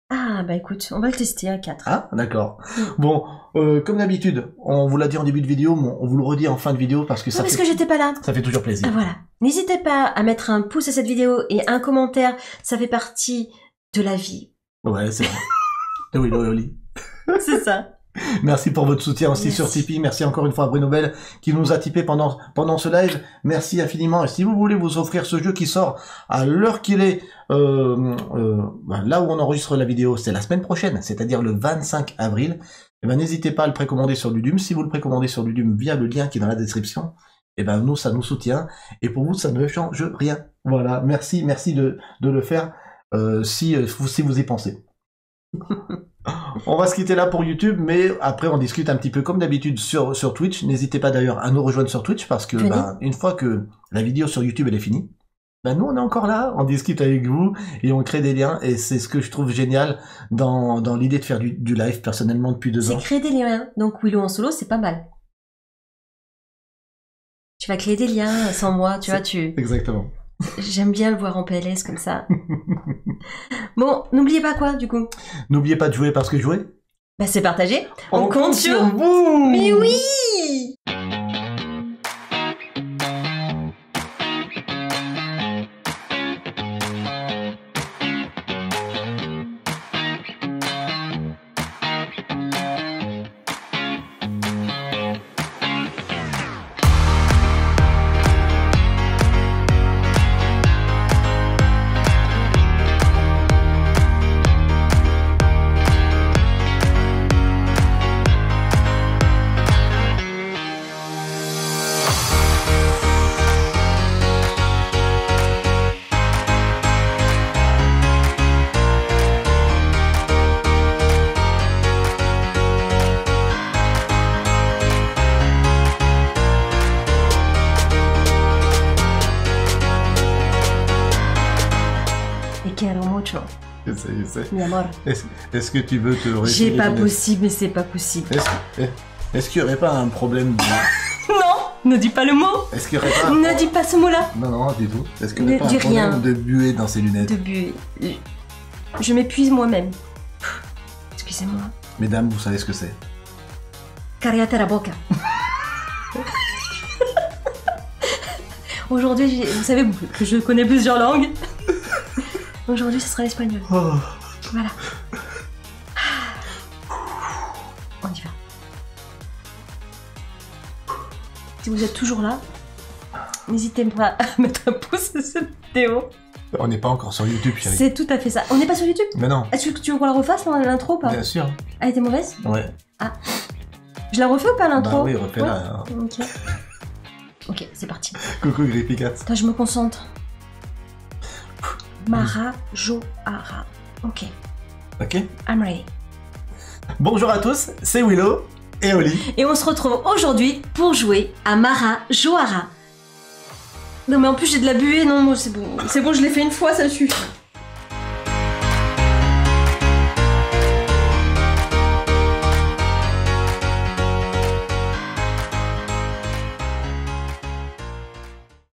Ah, bah écoute, on va le tester à 4. Ah, d'accord. Bon, comme d'habitude, on vous l'a dit en début de vidéo, mais on vous le redit en fin de vidéo parce que Non, parce que j'étais pas là. ça fait toujours plaisir. Ah, voilà. N'hésitez pas à mettre un pouce à cette vidéo et un commentaire. Ça fait partie de la vie. Ouais, c'est vrai. Oui, oui. C'est ça. Merci pour votre soutien aussi Merci. sur Tipeee. Merci encore une fois à Bruno Bell qui nous a tipé pendant ce live. Merci infiniment. Et si vous voulez vous offrir ce jeu qui sort à l'heure qu'il est, là où on enregistre la vidéo, c'est la semaine prochaine, c'est-à-dire le 25 avril, eh ben, n'hésitez pas à le précommander sur Ludum. Si vous le précommandez sur Ludum via le lien qui est dans la description, eh ben, nous, ça nous soutient. Et pour vous, ça ne change rien. Voilà. Merci de le faire, si vous y pensez. On va se quitter là pour YouTube, mais après on discute un petit peu comme d'habitude sur Twitch. N'hésitez pas d'ailleurs à nous rejoindre sur Twitch parce que une fois que la vidéo sur YouTube elle est finie, nous on est encore là, on discute avec vous et on crée des liens et c'est ce que je trouve génial dans l'idée de faire du live personnellement depuis 2 ans. C'est créer des liens. Donc Willow en solo, c'est pas mal. Tu vas créer des liens sans moi, tu vois, Exactement. J'aime bien le voir en PLS comme ça. Bon, n'oubliez pas quoi, du coup. N'oubliez pas de jouer parce que jouer. Bah c'est partagé. On compte sur vous. Mais oui. Je sais. Mi amor. Est-ce que tu veux te réessayer? J'ai pas possible, mais c'est pas possible. Est-ce qu'il y aurait pas un problème de... Non, ne dis pas le mot. Est-ce qu'il y aurait pas... Ne dis pas ce mot-là. Non, du tout. Est-ce qu'il y aurait pas Ne un dis rien. problème de buée dans ses lunettes? De but. Je m'épuise moi-même. Excusez-moi. Mesdames, vous savez ce que c'est. Cariate la boca. Aujourd'hui, vous savez que je connais plusieurs langues. Aujourd'hui, ce sera l'espagnol. Oh. Voilà. On y va. Si vous êtes toujours là, n'hésitez pas à mettre un pouce sur cette vidéo. On n'est pas encore sur YouTube, chérie. C'est tout à fait ça. On n'est pas sur YouTube? Mais non. Est-ce que tu veux qu'on la refasse, l'intro ou pas? Bien sûr. Elle était mauvaise? Ouais. Je la refais ou pas, l'intro? Bah oui, refais-la. Ouais. Ok. Ok, c'est parti. Coucou Grippy Cat. Attends, je me concentre. Mara Johara. Ok, Ok. I'm ready. Bonjour à tous, c'est Willow et Oli. Et on se retrouve aujourd'hui pour jouer à Mara Johara. Non mais en plus j'ai de la buée, non, c'est bon, je l'ai fait une fois, ça suffit.